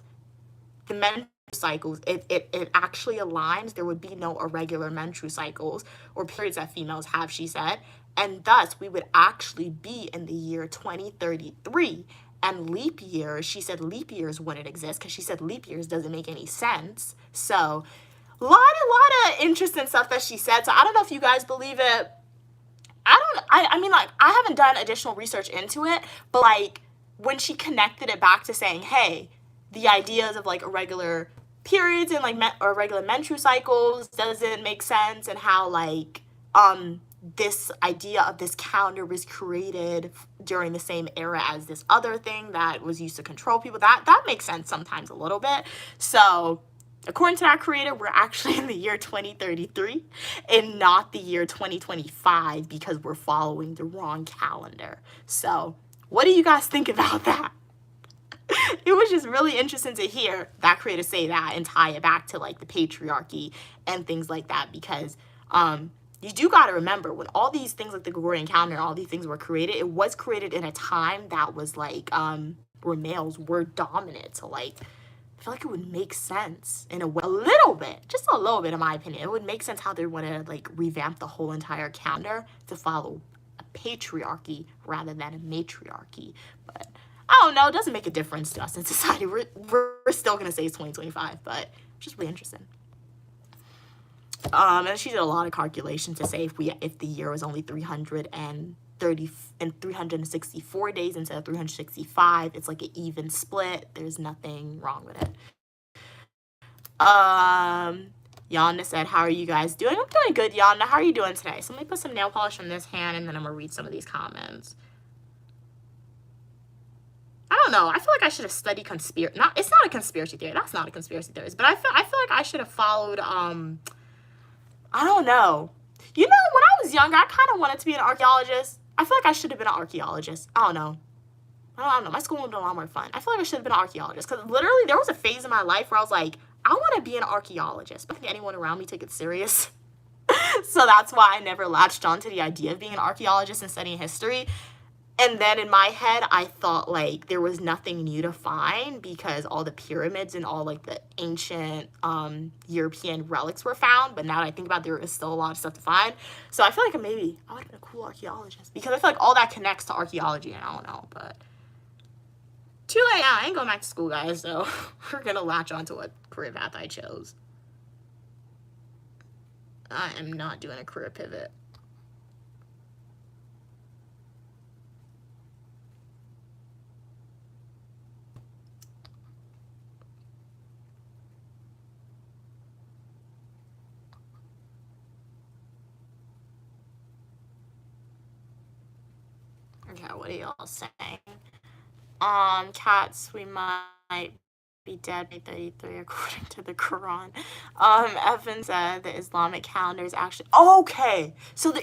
the menstrual cycles, it actually aligns. There would be no irregular menstrual cycles or periods that females have, she said. And thus, we would actually be in the year 2033. And leap years, she said leap years wouldn't exist, because she said leap years doesn't make any sense. So a lot of interesting stuff that she said. So I don't know if you guys believe it. I haven't done additional research into it, but when she connected it back to saying, hey, the ideas of irregular periods and irregular menstrual cycles doesn't make sense, and how this idea of this calendar was created during the same era as this other thing that was used to control people, that makes sense sometimes a little bit. So according to that creator, we're actually in the year 2033 and not the year 2025, because we're following the wrong calendar. So what do you guys think about that? It was just really interesting to hear that creator say that and tie it back to the patriarchy and things like that, because you do got to remember, when all these things like the Gregorian calendar, all these things were created, it was created in a time that was where males were dominant. So I feel like it would make sense in a way, a little bit, just a little bit in my opinion. It would make sense how they want to revamp the whole entire calendar to follow a patriarchy rather than a matriarchy. But I don't know, it doesn't make a difference to us in society. We're still going to say it's 2025, but it's just really interesting. And she did a lot of calculations to say if the year was only 364 days instead of 365, it's like an even split. There's nothing wrong with it. Yana said, how are you guys doing? I'm doing good, Yana. How are you doing today? So let me put some nail polish on this hand, and then I'm gonna read some of these comments. I don't know. I feel like I should have studied conspiracy. It's not a conspiracy theory. That's not a conspiracy theory. But I feel like I should have followed. I don't know. You know, when I was younger, I kind of wanted to be an archaeologist. I feel like I should have been an archaeologist. I don't know. My school would have been a lot more fun. I feel like I should have been an archaeologist because literally there was a phase in my life where I was like, I want to be an archaeologist. But I think anyone around me took it serious. So that's why I never latched on to the idea of being an archaeologist and studying history. And then in my head, I thought like there was nothing new to find because all the pyramids and all like the ancient European relics were found. But now that I think about it, there is still a lot of stuff to find. So I feel like maybe I would have been a cool archaeologist because I feel like all that connects to archaeology, and I don't know, but too late now. I ain't going back to school, guys, so we're gonna latch on to what career path I chose. I am not doing a career pivot. Okay, what are y'all saying? Cats, we might be dead by 33 according to the Quran. Evan said the Islamic calendar is actually okay. So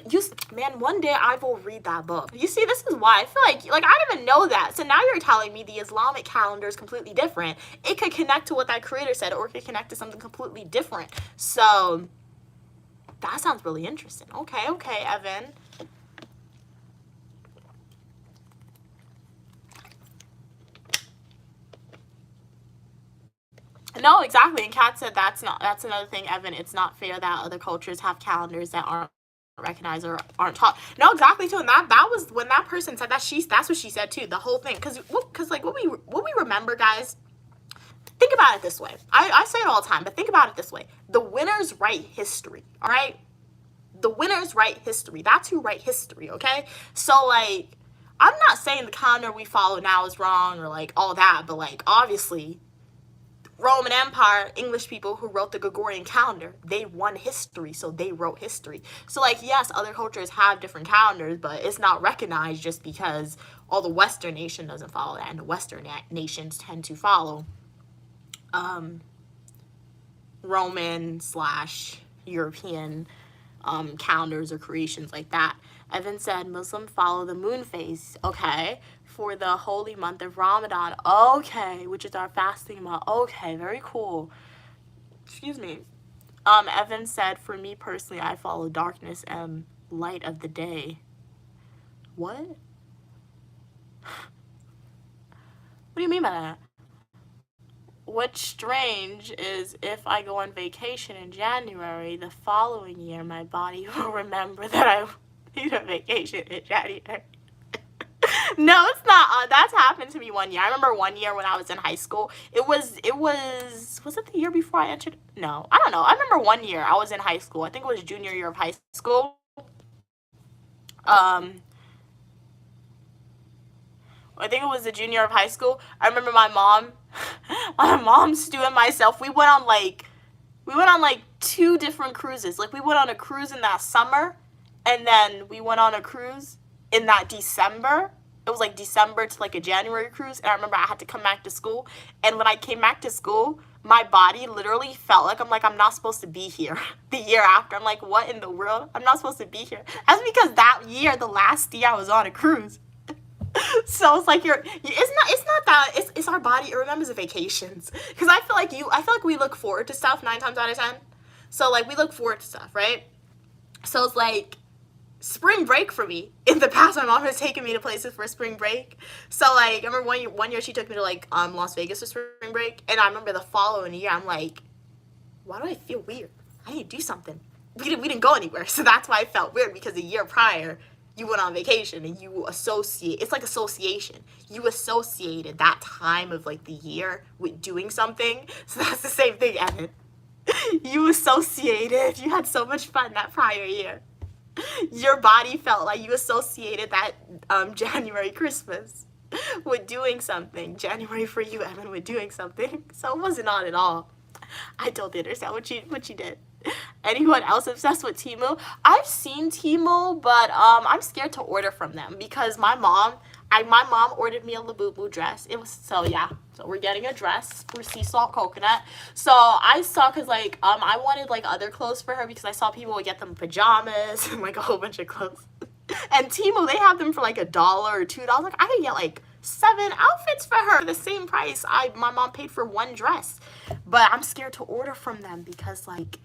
man, one day I will read that book. You see, this is why I feel like I didn't even know that. So now you're telling me the Islamic calendar is completely different. It could connect to what that creator said, or it could connect to something completely different. So that sounds really interesting. Okay, Evan. No, exactly. And Kat said that's another thing, Evan. It's not fair that other cultures have calendars that aren't recognized or aren't taught. No, exactly too. And that was when that person said that that's what she said too. The whole thing, because like what we remember, guys. Think about it this way. I say it all the time, but think about it this way. The winners write history. All right. The winners write history. That's who write history. Okay. So like, I'm not saying the calendar we follow now is wrong or like all that, but like obviously, Roman Empire, English people who wrote the Gregorian calendar, they won history, so they wrote history. So like, yes, other cultures have different calendars, but it's not recognized just because all the Western nation doesn't follow that, and the Western nations tend to follow Roman/European calendars or creations like that. Evan said Muslims follow the moon phase. Okay. For the holy month of Ramadan. Okay, which is our fasting month. Okay, very cool. Excuse me. Evan said, for me personally, I follow darkness and light of the day. What? What do you mean by that? What's strange is if I go on vacation in January, the following year, my body will remember that I need a vacation in January. No, it's not. That's happened to me one year. I remember one year when I was in high school. Was it the year before I entered? No, I don't know. I remember one year I was in high school. I think it was junior year of high school. I think it was the junior of high school. I remember my mom, Stu, and myself, we went on like 2 different cruises. Like we went on a cruise in that summer, and then we went on a cruise in that December. It was like December to like a January cruise. And I remember I had to come back to school. And when I came back to school, my body literally felt like I'm not supposed to be here the year after. I'm like, what in the world? I'm not supposed to be here. That's because that year, the last year I was on a cruise. So it's like it's our body. It remembers the vacations. Because I feel like we look forward to stuff 9 times out of 10. So like we look forward to stuff, right? So it's like spring break for me. In the past, my mom has taken me to places for spring break. So like, I remember one year she took me to like Las Vegas for spring break, and I remember the following year I'm like, why do I feel weird? I need to do something. We didn't go anywhere, so that's why I felt weird, because the year prior you went on vacation and you associate. It's like association. You associated that time of like the year with doing something. So that's the same thing, Evan. You associated. You had so much fun that prior year. Your body felt like you associated that January Christmas with doing something. January for you, Evan, with doing something. So it wasn't on at all. I totally understand what you did. Anyone else obsessed with Temu? I've seen Temu, but I'm scared to order from them because my mom ordered me a Labubu dress. It was so yeah. So we're getting a dress for Sea Salt Coconut. So I saw because like I wanted like other clothes for her because I saw people would get them pajamas and like a whole bunch of clothes. And Temu, they have them for like $1 or $2. Like I could get like 7 outfits for her for the same price my mom paid for one dress. But I'm scared to order from them because like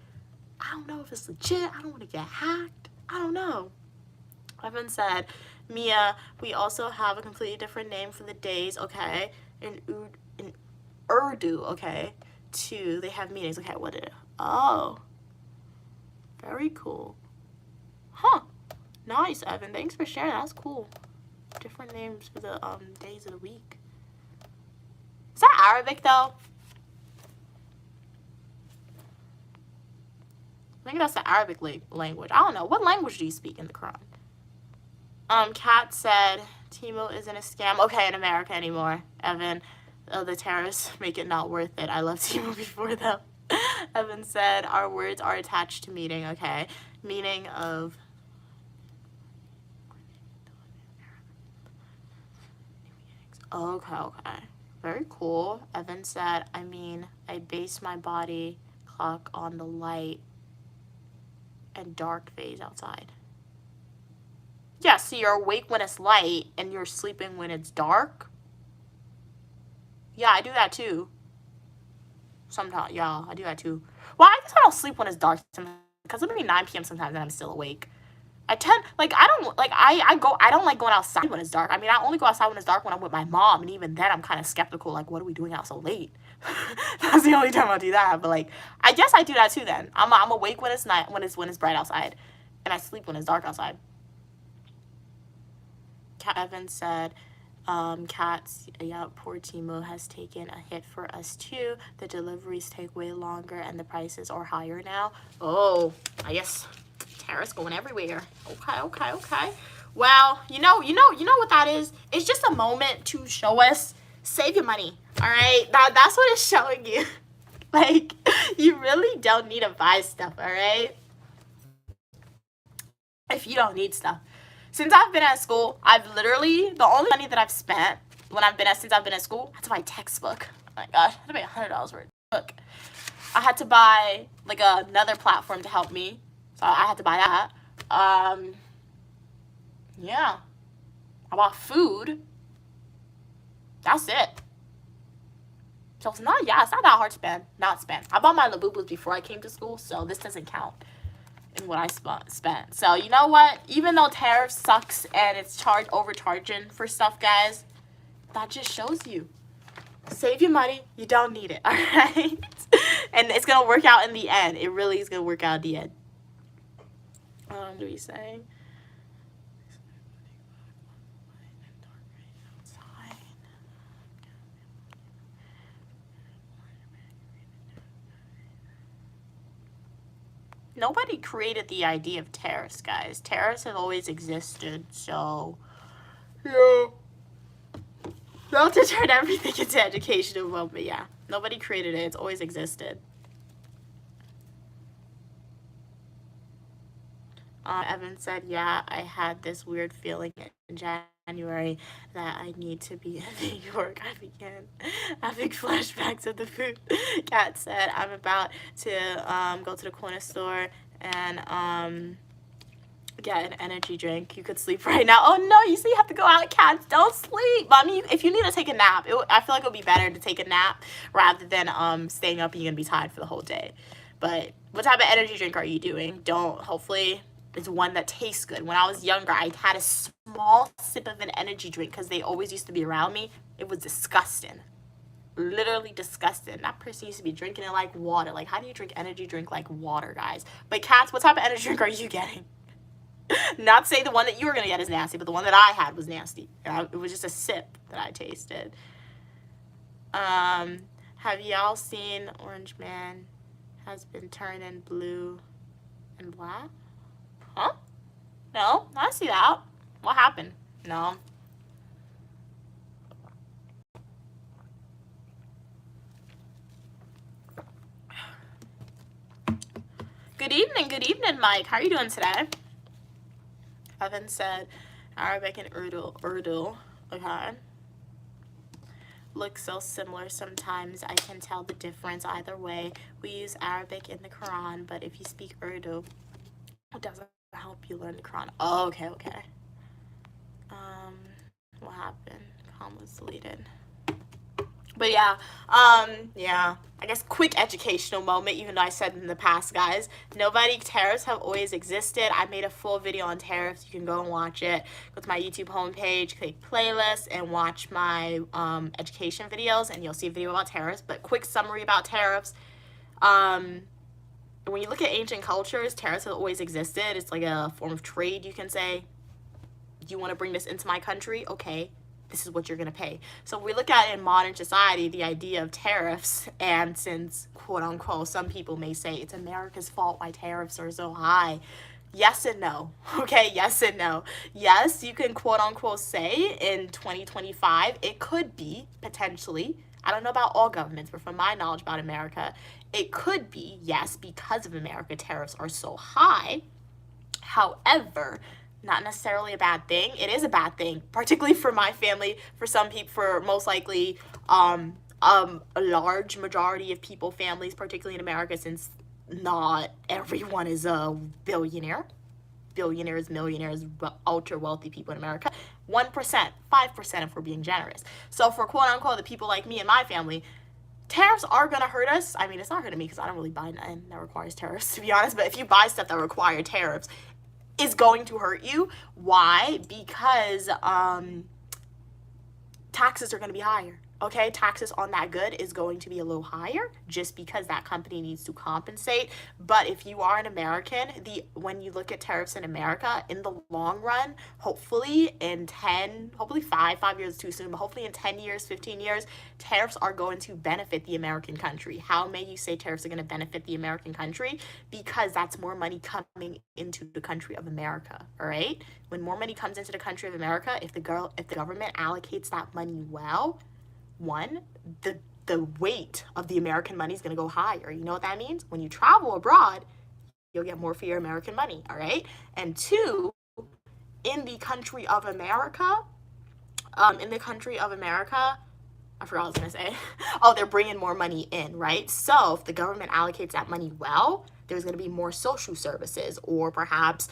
I don't know if it's legit. I don't want to get hacked. I don't know. Evan said, Mia, we also have a completely different name for the days, okay? In Urdu, okay? Too, they have meetings. Okay, what is it? Oh. Very cool. Huh. Nice, Evan. Thanks for sharing. That's cool. Different names for the days of the week. Is that Arabic, though? I think that's the Arabic language. I don't know. What language do you speak in the Quran? Kat said, Temu isn't a scam. Okay, in America anymore. Evan, the terrorists make it not worth it. I loved Temu before them. Evan said, our words are attached to meaning. Okay. Meaning of... Okay. Very cool. Evan said, I base my body clock on the light and dark phase outside. Yeah, so you're awake when it's light and you're sleeping when it's dark. Yeah, I do that too. Sometimes, yeah, I do that too. Well, I guess I don't sleep when it's dark sometimes because it'll be 9 p.m. sometimes and I'm still awake. I don't like going outside when it's dark. I mean, I only go outside when it's dark when I'm with my mom, and even then I'm kind of skeptical, like, what are we doing out so late? That's the only time I'll do that. But like, I guess I do that too then. I'm awake when it's night, when it's bright outside, and I sleep when it's dark outside. Kat Evans said, Kat's, yeah, poor Temu has taken a hit for us too. The deliveries take way longer and the prices are higher now. Oh, I guess tariffs going everywhere. Okay. Well, you know what that is? It's just a moment to show us, save your money, all right? That's what it's showing you. Like, you really don't need to buy stuff, all right? If you don't need stuff. Since I've been at school, I've literally, the only money that I've spent since I've been at school, I had to buy a textbook. Oh my gosh, I had to pay $100 for a book. I had to buy like another platform to help me. So I had to buy that. Yeah. I bought food. That's it. So it's not that hard to spend. I bought my Labubus before I came to school, so this doesn't count in what I spent. So you know what? Even though tariff sucks and it's overcharging for stuff, guys, that just shows you. Save your money. You don't need it, all right? And it's going to work out in the end. It really is going to work out in the end. What are we saying? Nobody created the idea of tariffs, guys. Tariffs have always existed, so yeah. Not to turn everything into education, but yeah. Nobody created it. It's always existed. Evan said, yeah, I had this weird feeling in January that I need to be in New York. I began having flashbacks of the food. Kat said, I'm about to go to the corner store and get an energy drink. You could sleep right now. Oh no, you say you have to go out, Cats. Don't sleep. But I mean, if you need to take a nap, I feel like it would be better to take a nap rather than staying up and you're going to be tired for the whole day. But what type of energy drink are you doing? Hopefully it's one that tastes good. When I was younger, I had a small sip of an energy drink because they always used to be around me. It was disgusting. Literally disgusting. That person used to be drinking it like water. Like, how do you drink energy drink like water, guys? But Cats, what type of energy drink are you getting? Not say the one that you were going to get is nasty, but the one that I had was nasty. It was just a sip that I tasted. Have y'all seen Orange Man? has been turning blue and black. Huh? No, I see that. What happened? No. Good evening, Mike. How are you doing today? Evan said Arabic and Urdu. Okay. Look so similar sometimes. I can tell the difference either way. We use Arabic in the Quran, but if you speak Urdu, it doesn't help you learn the Quran. Oh, okay. What happened? Com was deleted. But yeah, I guess quick educational moment, even though I said in the past, guys, tariffs have always existed. I made a full video on tariffs. You can go and watch it. Go to my YouTube homepage, click playlist, and watch my education videos, and you'll see a video about tariffs. But quick summary about tariffs. When you look at ancient cultures, tariffs have always existed. It's like a form of trade, you can say. You want to bring this into my country? Okay. This is what you're going to pay. So we look at in modern society the idea of tariffs, and since quote unquote some people may say it's America's fault why tariffs are so high, yes and no. Okay, yes and no. Yes, you can quote unquote say in 2025 it could be potentially, I don't know about all governments, but from my knowledge about America, it could be, yes, because of America tariffs are so high. However, not necessarily a bad thing. It is a bad thing, particularly for my family, for some people, for most likely a large majority of people, families, particularly in America, since not everyone is a billionaire. Billionaires, millionaires, ultra wealthy people in America. 1%, 5% if we're being generous. So for quote unquote the people like me and my family, tariffs are going to hurt us. I mean, it's not hurting me because I don't really buy nothing that requires tariffs, to be honest. But if you buy stuff that require tariffs, is going to hurt you. Why? Because taxes are going to be higher. Okay, taxes on that good is going to be a little higher just because that company needs to compensate. But if you are an American, when you look at tariffs in America, in the long run, hopefully in 5 years is too soon, but hopefully in 10 years, 15 years, tariffs are going to benefit the American country. How may you say tariffs are going to benefit the American country? Because that's more money coming into the country of America, all right? When more money comes into the country of America, if the government allocates that money well, one, the weight of the American money is going to go higher. You know what that means? When you travel abroad, you'll get more for your American money, all right? And two, in the country of America, I forgot what I was going to say. Oh, they're bringing more money in, right? So if the government allocates that money well, there's going to be more social services, or perhaps,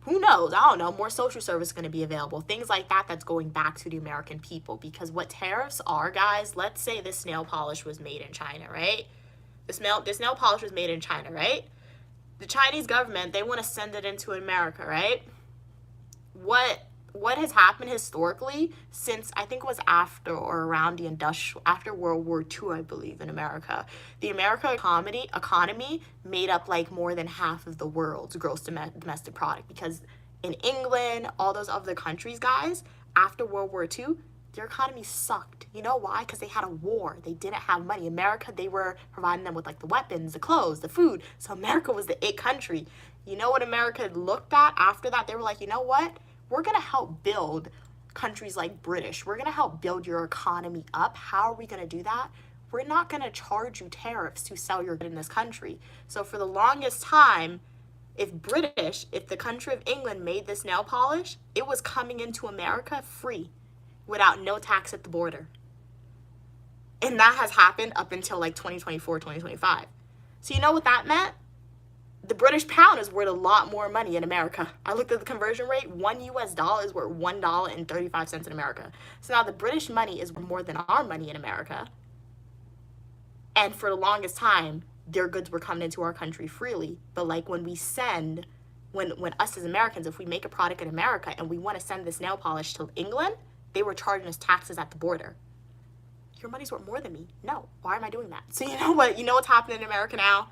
who knows, I don't know, more social service is going to be available. Things like that that's going back to the American people. Because what tariffs are, guys, let's say this nail polish was made in China, right? This nail polish was made in China, right? The Chinese government, they want to send it into America, right? What has happened historically since, I think it was after or around after World War II, I believe, in America, the American economy made up like more than half of the world's gross domestic product. Because in England, all those other countries, guys, after World War II, their economy sucked. You know why? Because they had a war. They didn't have money. America, they were providing them with like the weapons, the clothes, the food. So America was the it country. You know what America looked at after that? They were like, you know what? We're going to help build countries like British. We're going to help build your economy up. How are we going to do that? We're not going to charge you tariffs to sell your goods in this country. So for the longest time, if the country of England made this nail polish, it was coming into America free without no tax at the border. And that has happened up until like 2024, 2025. So you know what that meant? The British pound is worth a lot more money in America. I looked at the conversion rate. $1 is worth $1.35 in America. So now the British money is more than our money in America. And for the longest time, their goods were coming into our country freely. But like when us as Americans, if we make a product in America and we want to send this nail polish to England, they were charging us taxes at the border. Your money's worth more than me. No, why am I doing that? So you know what? You know what's happening in America now?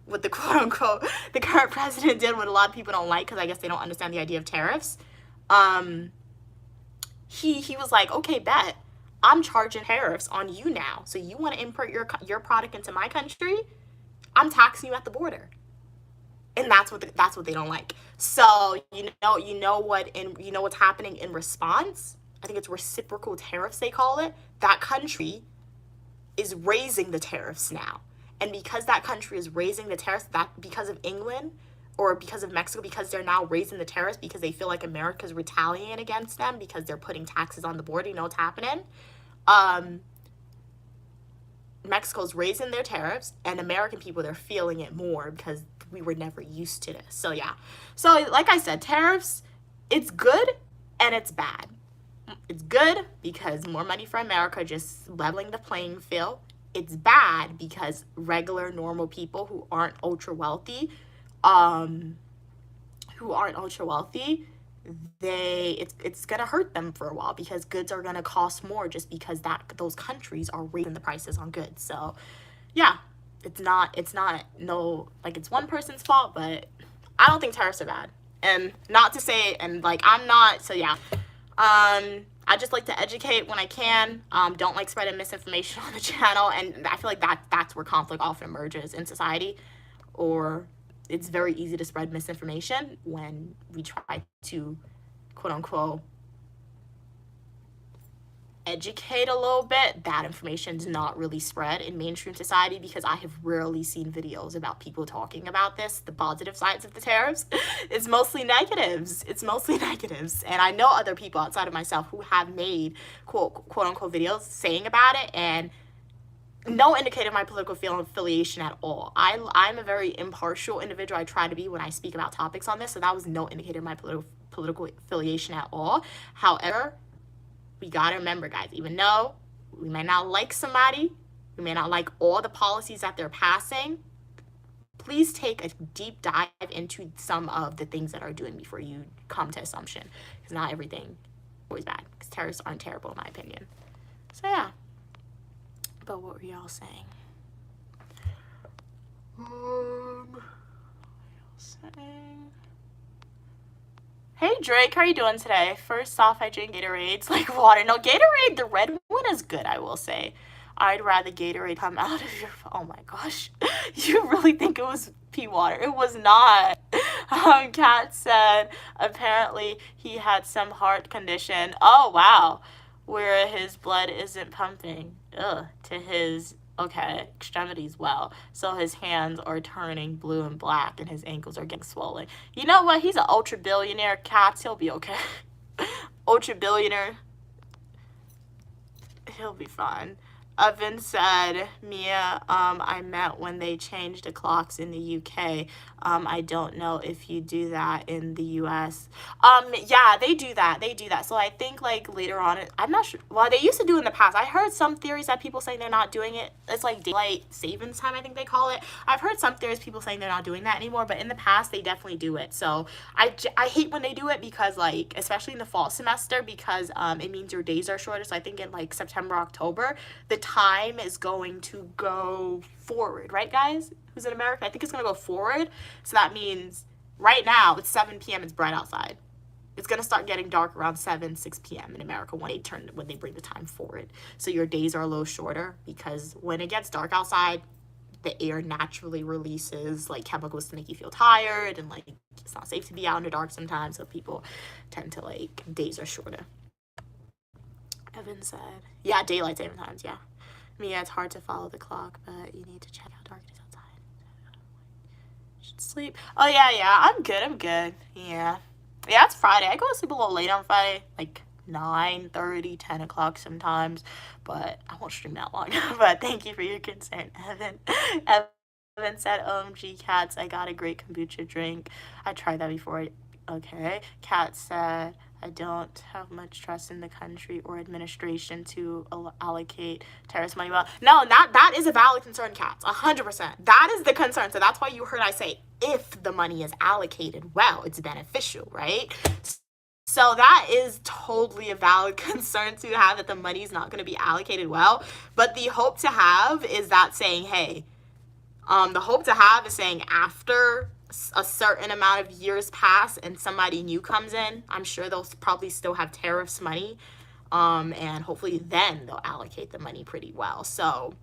What the quote unquote the current president did, what a lot of people don't like because I guess they don't understand the idea of tariffs. He was like, okay, bet, I'm charging tariffs on you now. So you want to import your product into my country? I'm taxing you at the border. And that's what they don't like. So you know what's happening in response? I think it's reciprocal tariffs they call it. That country is raising the tariffs now. And because that country is raising the tariffs, that because of England or because of Mexico, because they're now raising the tariffs because they feel like America's retaliating against them because they're putting taxes on the border, you know what's happening? Mexico's raising their tariffs, and American people, they're feeling it more because we were never used to this. So yeah. So like I said, tariffs, it's good and it's bad. It's good because more money for America, just leveling the playing field. It's bad because regular, normal people who aren't ultra wealthy, it's gonna hurt them for a while because goods are gonna cost more just because those countries are raising the prices on goods. So yeah, it's one person's fault, but I don't think tariffs are bad. And not to say, and like I'm not, so yeah. I just like to educate when I can. Don't like spreading misinformation on the channel, and I feel like that's where conflict often emerges in society, or it's very easy to spread misinformation when we try to, quote unquote, educate a little bit. That information is not really spread in mainstream society because I have rarely seen videos about people talking about this, the positive sides of the tariffs. It's mostly negatives. And I know other people outside of myself who have made quote unquote videos saying about it, and no indicator of my political affiliation at all. I'm a very impartial individual. I try to be when I speak about topics on this, so that was no indicator of my political affiliation at all. However, we gotta remember, guys, even though we may not like somebody, we may not like all the policies that they're passing, please take a deep dive into some of the things that are doing before you come to assumption, because not everything is always bad, because terrorists aren't terrible in my opinion. So yeah. But what were y'all saying? Hey Drake, how are you doing today? First off, I drink Gatorades like water. No, Gatorade, the red one is good, I will say. I'd rather Gatorade come out of your... Oh my gosh. You really think it was pea water? It was not. Kat said apparently he had some heart condition. Oh, wow. Where his blood isn't pumping to his extremities well, so his hands are turning blue and black and his ankles are getting swollen. You know what? He's an ultra billionaire. Cats, he'll be okay. Ultra billionaire, he'll be fine. Evan said, Mia, I meant when they changed the clocks in the UK. I don't know if you do that in the US. Yeah, they do that. So I think like later on, I'm not sure. Well, they used to do in the past. I heard some theories that people saying they're not doing it. It's like daylight savings time, I think they call it. I've heard some theories people saying they're not doing that anymore, but in the past they definitely do it. So I hate when they do it because like, especially in the fall semester, because it means your days are shorter. So I think in like September, October, the time is going to go forward, right guys? Who's in America? I think it's gonna go forward. So that means right now it's 7 p.m. it's bright outside. It's gonna start getting dark around 6 p.m. in America when they bring the time forward. So your days are a little shorter because when it gets dark outside, the air naturally releases like chemicals to make you feel tired, and like it's not safe to be out in the dark sometimes, so people tend to like, days are shorter. Evan said, yeah, daylight saving times, yeah. Mia, it's hard to follow the clock, but you need to check how dark it is outside. Should sleep. Oh yeah, I'm good. Yeah, it's Friday. I go to sleep a little late on Friday, like 9:30, 10 o'clock sometimes, but I won't stream that long. But thank you for your concern, Evan. Evan said, OMG cats, I got a great kombucha drink. I tried that before. Okay. Kat said, I don't have much trust in the country or administration to allocate terrorist money well. No, that is a valid concern, Cats. 100%. That is the concern. So that's why you heard I say, if the money is allocated well, it's beneficial, right? So that is totally a valid concern to have, that the money is not going to be allocated well. But the hope to have is that saying, hey, the hope to have is saying after a certain amount of years pass and somebody new comes in, I'm sure they'll probably still have tariffs money, and hopefully then they'll allocate the money pretty well. So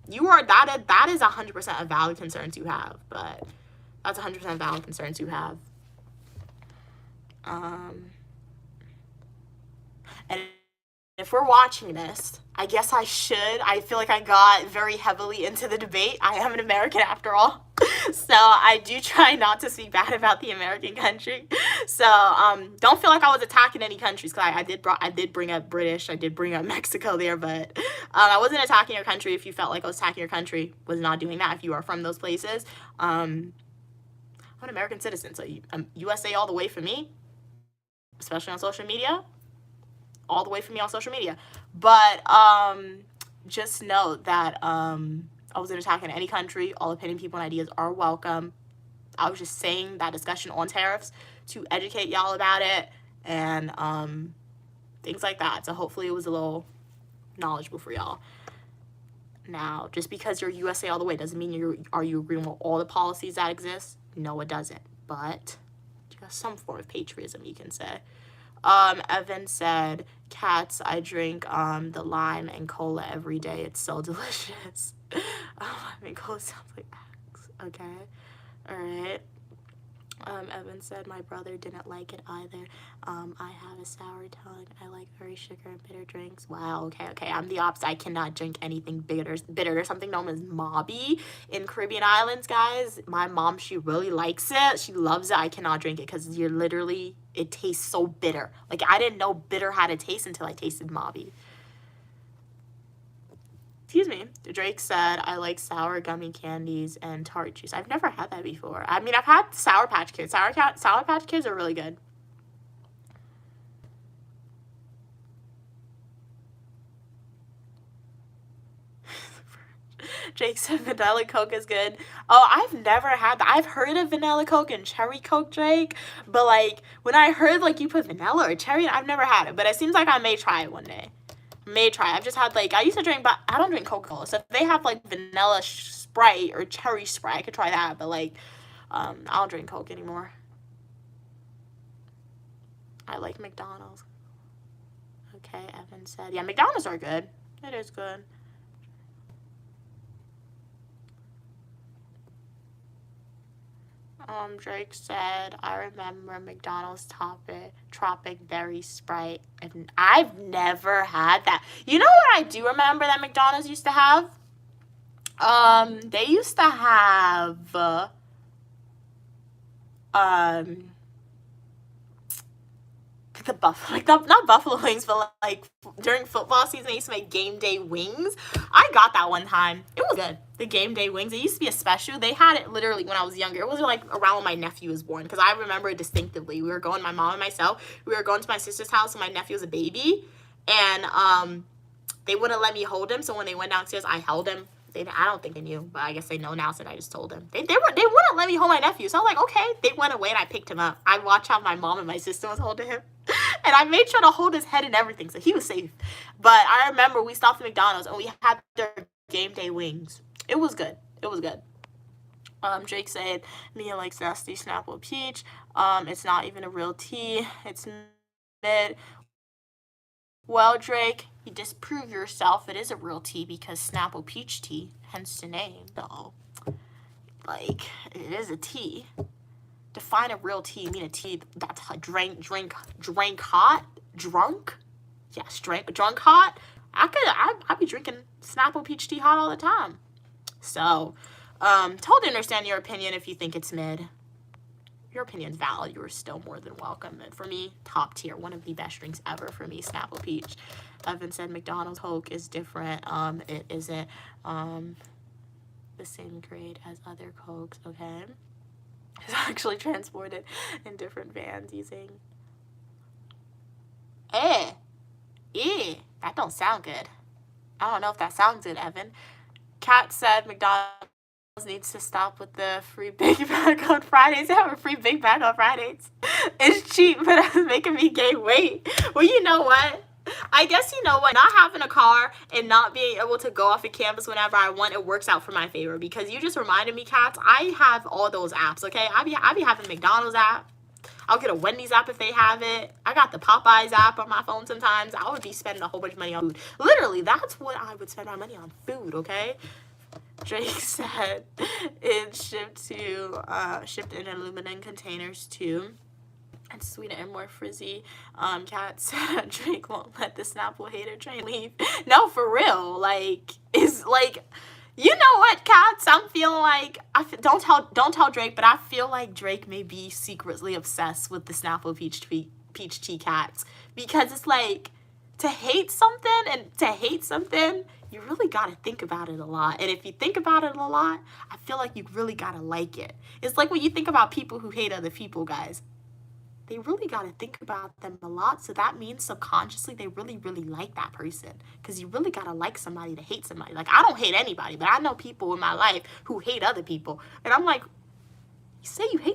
that is 100% a valid concern to have, but that's 100% valid concern to have. And if we're watching this, I guess I feel like I got very heavily into the debate. I am an American after all. So I do try not to speak bad about the American country. So don't feel like I was attacking any countries, because I did bring up British, I did bring up Mexico there, but I wasn't attacking your country. If you felt like I was attacking your country, was not doing that. If you are from those places, I'm an American citizen, so USA all the way for me, especially on social media. All the way for me on social media. But just note that I wasn't attacking any country. All opinion, people, and ideas are welcome. I was just saying that discussion on tariffs to educate y'all about it and things like that. So hopefully it was a little knowledgeable for y'all. Now, just because you're USA all the way doesn't mean you agreeing with all the policies that exist. No, it doesn't. But you got some form of patriotism, you can say. Evan said, cats, I drink the lime and cola every day. It's so delicious. I mean, cola sounds like Axe. Okay. All right. Evan said, my brother didn't like it either. I have a sour tongue. I like very sugar and bitter drinks. Wow, okay. I'm the opposite. I cannot drink anything bitter. There's something known as Mobby in Caribbean islands, guys. My mom, she really likes it. She loves it. I cannot drink it because it tastes so bitter. Like, I didn't know bitter had a taste until I tasted Mobby. Excuse me. Drake said, I like sour gummy candies and tart juice. I've never had that before. I mean, I've had Sour Patch Kids. Sour Patch Kids are really good. Jake said vanilla Coke is good. Oh, I've never had that. I've heard of vanilla Coke and cherry Coke, Drake. But, like, when I heard, like, you put vanilla or cherry, I've never had it. But it seems like I may try it one day. I've just had, like, I used to drink, but I don't drink Coca-Cola. So if they have, like, vanilla Sprite or cherry Sprite, I could try that. But, like, I don't drink Coke anymore. I like McDonald's. Okay, Evan said. Yeah, McDonald's are good. It is good. Drake said, I remember McDonald's Tropic Berry Sprite. And I've never had that. You know what I do remember that McDonald's used to have? They used to have, the buffalo, like, not buffalo wings, but like during football season, they used to make game day wings. I got that one time. It was good. The game day wings. It used to be a special. They had it literally when I was younger. It was like around when my nephew was born, because I remember it distinctively. We were going, my mom and myself, we were going to my sister's house, and my nephew was a baby, and they wouldn't let me hold him. So when they went downstairs, I held him. I don't think they knew, but I guess they know now, so I just told them. They wouldn't let me hold my nephew. So I was like, okay. They went away, and I picked him up. I watched how my mom and my sister was holding him. And I made sure to hold his head and everything, so he was safe. But I remember we stopped at McDonald's, and we had their game day wings. It was good. It was good. Drake said, Mia likes Zesty Snapple Peach. It's not even a real tea. It's mid. Well, Drake, you disprove yourself. It is a real tea because Snapple Peach tea, hence the name. So, like, it is a tea. Define a real tea. You mean a tea that's drink hot? Drunk? Yes, drunk hot. I'd be drinking Snapple Peach tea hot all the time. So, totally understand your opinion if you think it's mid. Your opinion's valid. You're still more than welcome. And for me, top tier. One of the best drinks ever for me, Snapple Peach. Evan said McDonald's Coke is different. It isn't the same grade as other Cokes, okay? It's actually transported in different vans using... that don't sound good. I don't know if that sounds good, Evan. Kat said McDonald's needs to stop with the free Big Mac on Fridays. They have a free Big Mac on Fridays. It's cheap, but it's making me gain weight. Well, you know what? I guess you know what? Not having a car and not being able to go off of campus whenever I want, it works out for my favor, because you just reminded me, Cats, I have all those apps, okay? I be having the McDonald's app. I'll get a Wendy's app if they have it. I got the Popeyes app on my phone sometimes. I would be spending a whole bunch of money on food. Literally, that's what I would spend my money on, food, okay? Drake said it's shipped in aluminum containers too. It's sweeter and more frizzy. Kat said Drake won't let the Snapple hater train leave. No, for real. Like, is like, you know what, Cats? I'm feeling like don't tell Drake, but I feel like Drake may be secretly obsessed with the Snapple peach tea cats, because it's like, to hate something, you really gotta think about it a lot. And if you think about it a lot, I feel like you really gotta like it. It's like when you think about people who hate other people, guys. They really got to think about them a lot. So that means subconsciously they really, really like that person. Because you really got to like somebody to hate somebody. Like, I don't hate anybody, but I know people in my life who hate other people. And I'm like, you say you hate